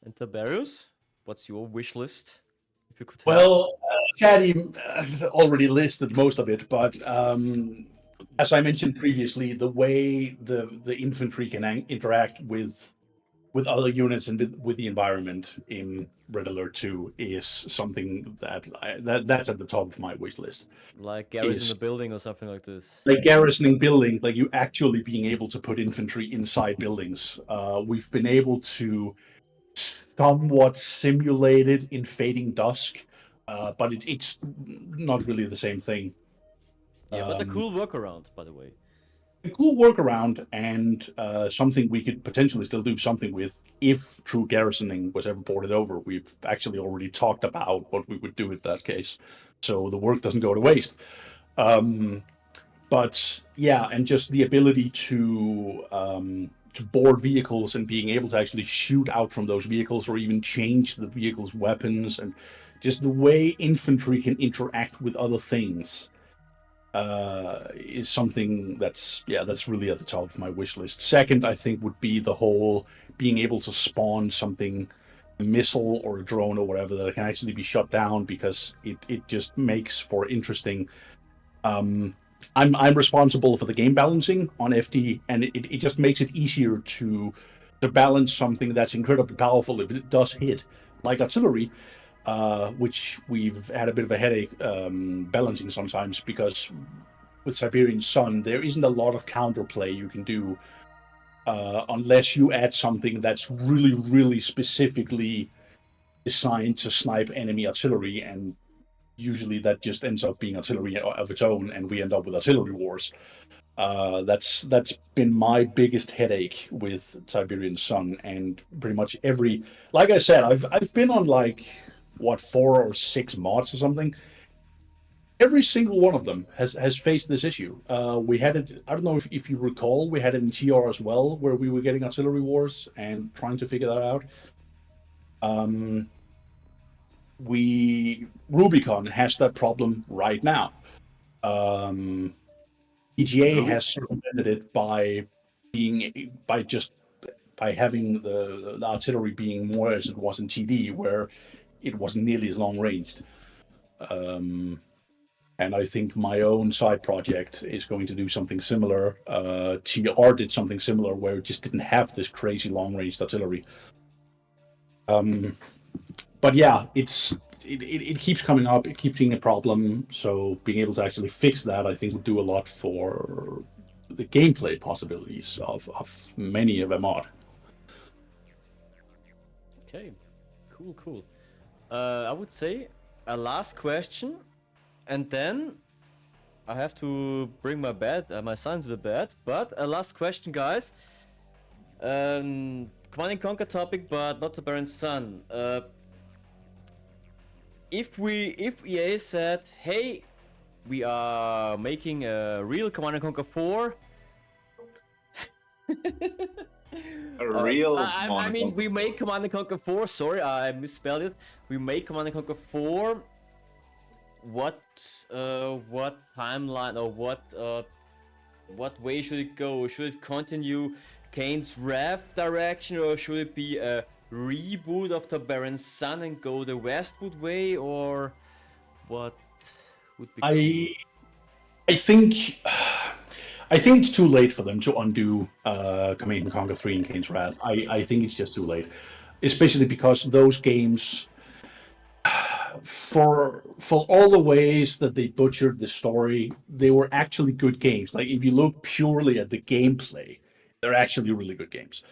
And Tiberius, what's your wish list? If you could have. Well, Caddy already listed most of it, but as I mentioned previously, the way the infantry can interact with other units and with the environment in Red Alert 2 is something that's at the top of my wish list. Like garrison the building or something like this. Like garrisoning buildings, like you actually being able to put infantry inside buildings. We've been able to somewhat simulate it in Fading Dusk, but it's not really the same thing. Yeah, but a cool workaround, by the way. A cool workaround, and something we could potentially still do something with if true garrisoning was ever ported over. We've actually already talked about what we would do in that case, so the work doesn't go to waste. But yeah, and just the ability to board vehicles and being able to actually shoot out from those vehicles, or even change the vehicle's weapons, and just the way infantry can interact with other things is something that's really at the top of my wish list. Second, I think, would be the whole being able to spawn something, a missile or a drone or whatever, that can actually be shut down, because it just makes for interesting. I'm responsible for the game balancing on FD, and it just makes it easier to balance something that's incredibly powerful if it does hit, like artillery. Which we've had a bit of a headache balancing sometimes, because with Tiberian Sun, there isn't a lot of counterplay you can do unless you add something that's really, really specifically designed to snipe enemy artillery. And usually that just ends up being artillery of its own, and we end up with artillery wars. That's been my biggest headache with Tiberian Sun, and pretty much every, like I said, I've been on like what 4 or 6 mods or something. Every single one of them has faced this issue. We had it. I don't know if you recall, we had it in TR as well, where we were getting artillery wars and trying to figure that out. Rubicon has that problem right now. EGA has circumvented it by having the artillery being more as it was in TD, where it wasn't nearly as long ranged. And I think my own side project is going to do something similar. TR did something similar where it just didn't have this crazy long ranged artillery. But yeah, it keeps coming up. It keeps being a problem. So being able to actually fix that, I think, would do a lot for the gameplay possibilities of many of MR. Okay, cool. I would say a last question, and then I have to bring my son to the bed. But a last question, guys. Command and Conquer topic, but not Tiberian Sun. If EA said, hey, we are making a real Command and Conquer 4. A real I mean, we make Command and Conquer 4. Sorry, I misspelled it. We make Command and Conquer 4. What timeline or what way should it go? Should it continue Kane's Wrath direction, or should it be a reboot of Tiberian Sun and go the Westwood way, or what would be I think it's too late for them to undo Command and Conquer 3 and Kane's Wrath. I think it's just too late, especially because those games, for all the ways that they butchered the story, they were actually good games. Like, if you look purely at the gameplay, they're actually really good games,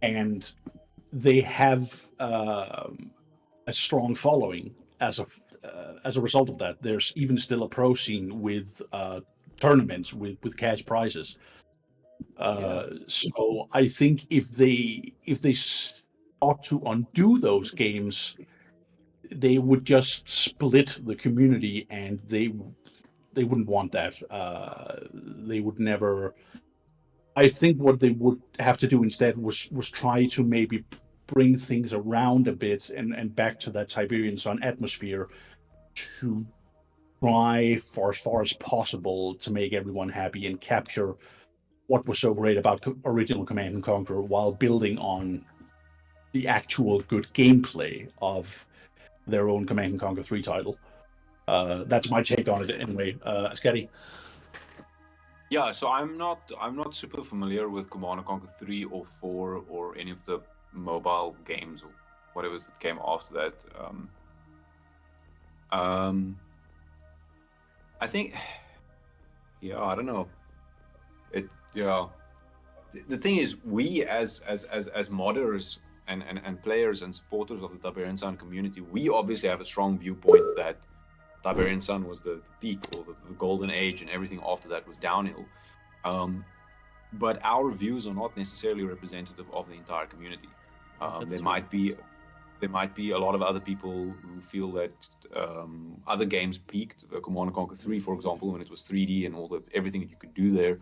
and they have a strong following as a result of that. There's even still a pro scene with tournaments with cash prizes. So I think if they start to undo those games, they would just split the community, and they wouldn't want that. They would never. I think what they would have to do instead was try to maybe bring things around a bit and back to that Tiberian Sun atmosphere, to try for as far as possible to make everyone happy and capture what was so great about original Command and Conquer, while building on the actual good gameplay of their own Command and Conquer 3 title. That's my take on it anyway. Askhati? Yeah, so I'm not super familiar with Command and Conquer 3 or 4 or any of the mobile games or whatever that came after that. I think, yeah, I don't know. The thing is, we as modders and players and supporters of the Tiberian Sun community, we obviously have a strong viewpoint that Tiberian Sun was the peak, or the golden age, and everything after that was downhill. But our views are not necessarily representative of the entire community. There might be a lot of other people who feel that other games peaked. Command and Conquer 3, for example, when it was 3D and everything that you could do there.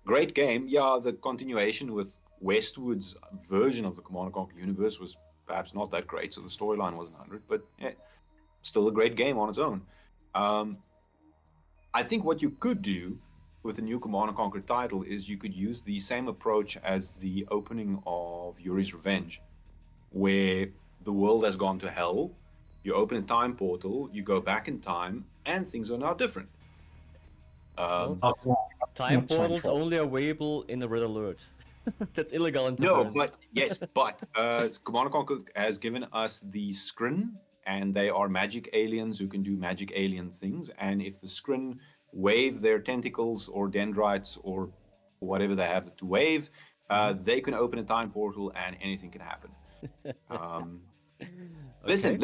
Great game. Yeah, the continuation with Westwood's version of the Command and Conquer universe was perhaps not that great, so the storyline wasn't 100, but yeah, still a great game on its own. I think what you could do with the new Command and Conquer title is you could use the same approach as the opening of Yuri's Revenge, where the world has gone to hell, you open a time portal, you go back in time, and things are now different. Time portals only available in the Red Alert. That's illegal in No, Tiberian. but Command and Conquer has given us the Skrin, and they are magic aliens who can do magic alien things. And if the Skrin wave their tentacles or dendrites or whatever they have to wave, they can open a time portal and anything can happen. Listen.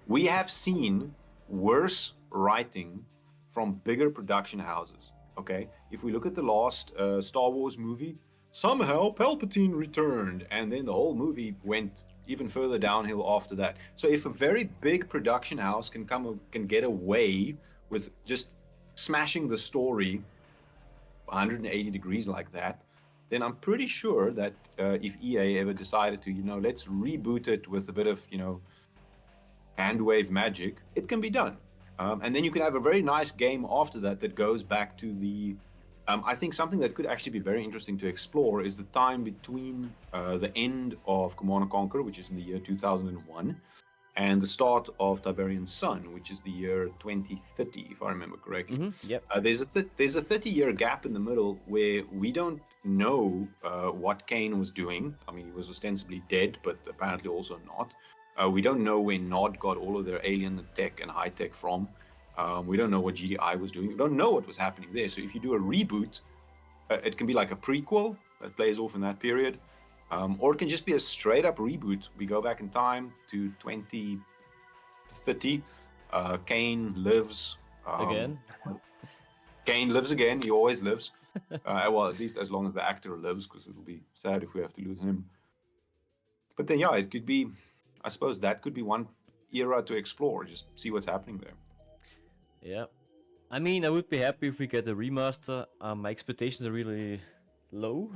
We have seen worse writing from bigger production houses. Okay, if we look at the last Star Wars movie, somehow Palpatine returned, and then the whole movie went even further downhill after that. So if a very big production house can get away with just smashing the story 180 degrees like that, then I'm pretty sure that if EA ever decided to, let's reboot it with a bit of, hand wave magic, it can be done. And then you can have a very nice game after that goes back to the... I think something that could actually be very interesting to explore is the time between the end of Command & Conquer, which is in the year 2001, and the start of Tiberian Sun, which is the year 2030, if I remember correctly. Mm-hmm. Yep. There's a 30-year gap in the middle where we don't know what Kane was doing. I mean, he was ostensibly dead, but apparently also not. We don't know where Nod got all of their alien tech and high tech from. We don't know what GDI was doing. We don't know what was happening there. So if you do a reboot, it can be like a prequel that plays off in that period. Or it can just be a straight up reboot. We go back in time to 2030. Kane lives. Again? Kane lives again. He always lives. Well, at least as long as the actor lives, because it'll be sad if we have to lose him. But then, yeah, it could be... I suppose that could be one era to explore. Just see what's happening there. Yeah. I mean, I would be happy if we get a remaster. My expectations are really low.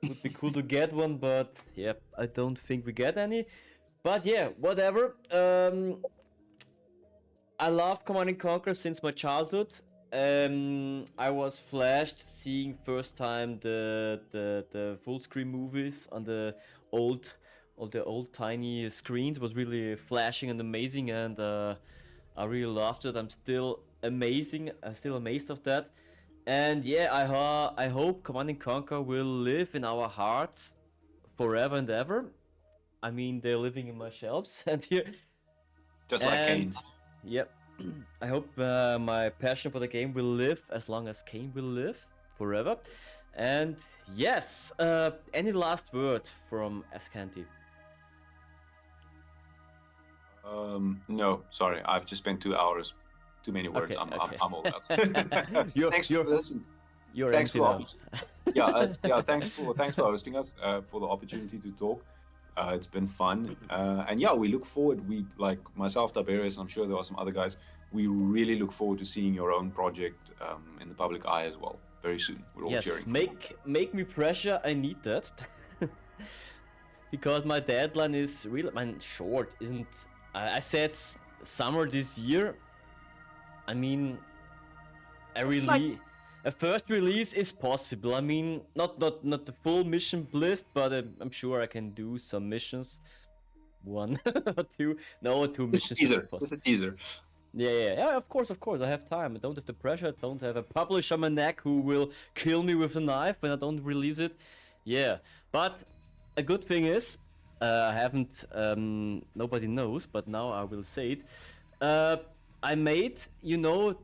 Would be cool to get one, but yeah, I don't think we get any. But yeah, whatever. I love Command & Conquer since my childhood. I was flashed seeing first time the full screen movies on the old tiny screens. Was really flashing and amazing, and I really loved it. I'm still amazed of that. And yeah, I hope Command & Conquer will live in our hearts forever and ever. I mean, they're living in my shelves and here. Just like Kane. Yep. I hope my passion for the game will live as long as Kane will live forever. And yes, any last word from Askhati? No, sorry. I've just spent 2 hours. Too many words. Okay, I'm all out. Thanks for listening. Thanks for thanks for hosting us, for the opportunity to talk. It's been fun, and yeah, we look forward. We, like myself, Tiberius, I'm sure there are some other guys. We really look forward to seeing your own project in the public eye as well very soon. We're all cheering. Make me pressure. I need that because my deadline is really short. Isn't I said summer this year. I mean, a first release is possible. I mean, not the full mission list, but I'm sure I can do some missions. 1 or 2. No, 2 missions. Just a teaser. Yeah. Of course. I have time. I don't have the pressure. I don't have a publisher on my neck who will kill me with a knife when I don't release it. Yeah, but a good thing is, I haven't. Nobody knows, but now I will say it. I made,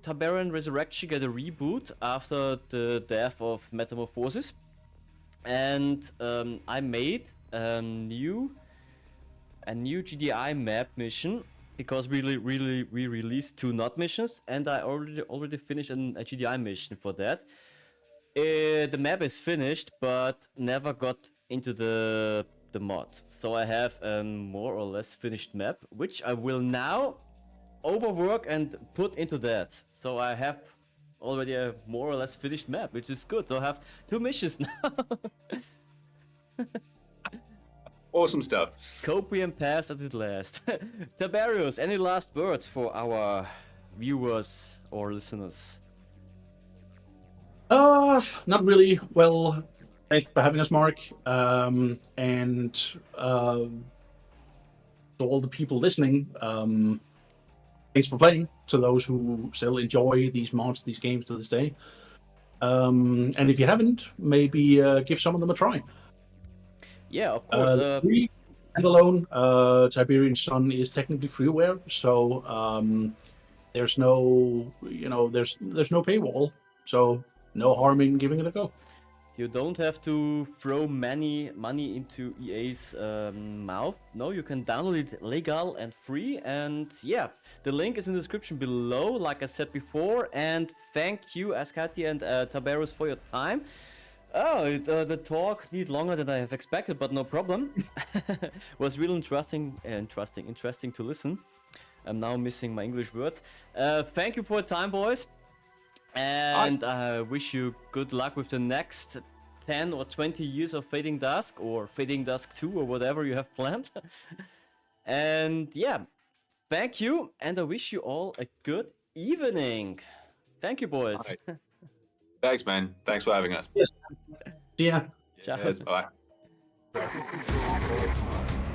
Tiberian Resurrection get a reboot after the death of Metamorphosis, and I made a new GDI map mission because we released 2 not missions, and I already finished a GDI mission for that. The map is finished, but never got into the mod, so I have a more or less finished map, which I will now overwork and put into that. So I have already a more or less finished map, which is good. So I have 2 missions now. Awesome stuff. Copium passed at last. Tiberius, any last words for our viewers or listeners? Not really. Well, thanks for having us, Mark. And to all the people listening, thanks for playing. To those who still enjoy these mods, these games to this day. And if you haven't, maybe give some of them a try. Yeah, of course. Free and alone, Tiberian Sun is technically freeware, so there's no, there's no paywall, so no harm in giving it a go. You don't have to throw many money into EA's mouth. No, you can download it legal and free. And yeah, the link is in the description below, like I said before. And thank you, Askhati and Tiberius, for your time. Oh, the talk need longer than I have expected, but no problem. Was really interesting to listen. I'm now missing my English words. Thank you for your time, boys. And I wish you good luck with the next 10 or 20 years of Fading Dusk, or Fading Dusk 2, or whatever you have planned. And yeah, thank you, and I wish you all a good evening. Thank you, boys. Right. Thanks, man. Thanks for having us. Yes. Yeah. Ciao. Yes, bye. Back in control all time.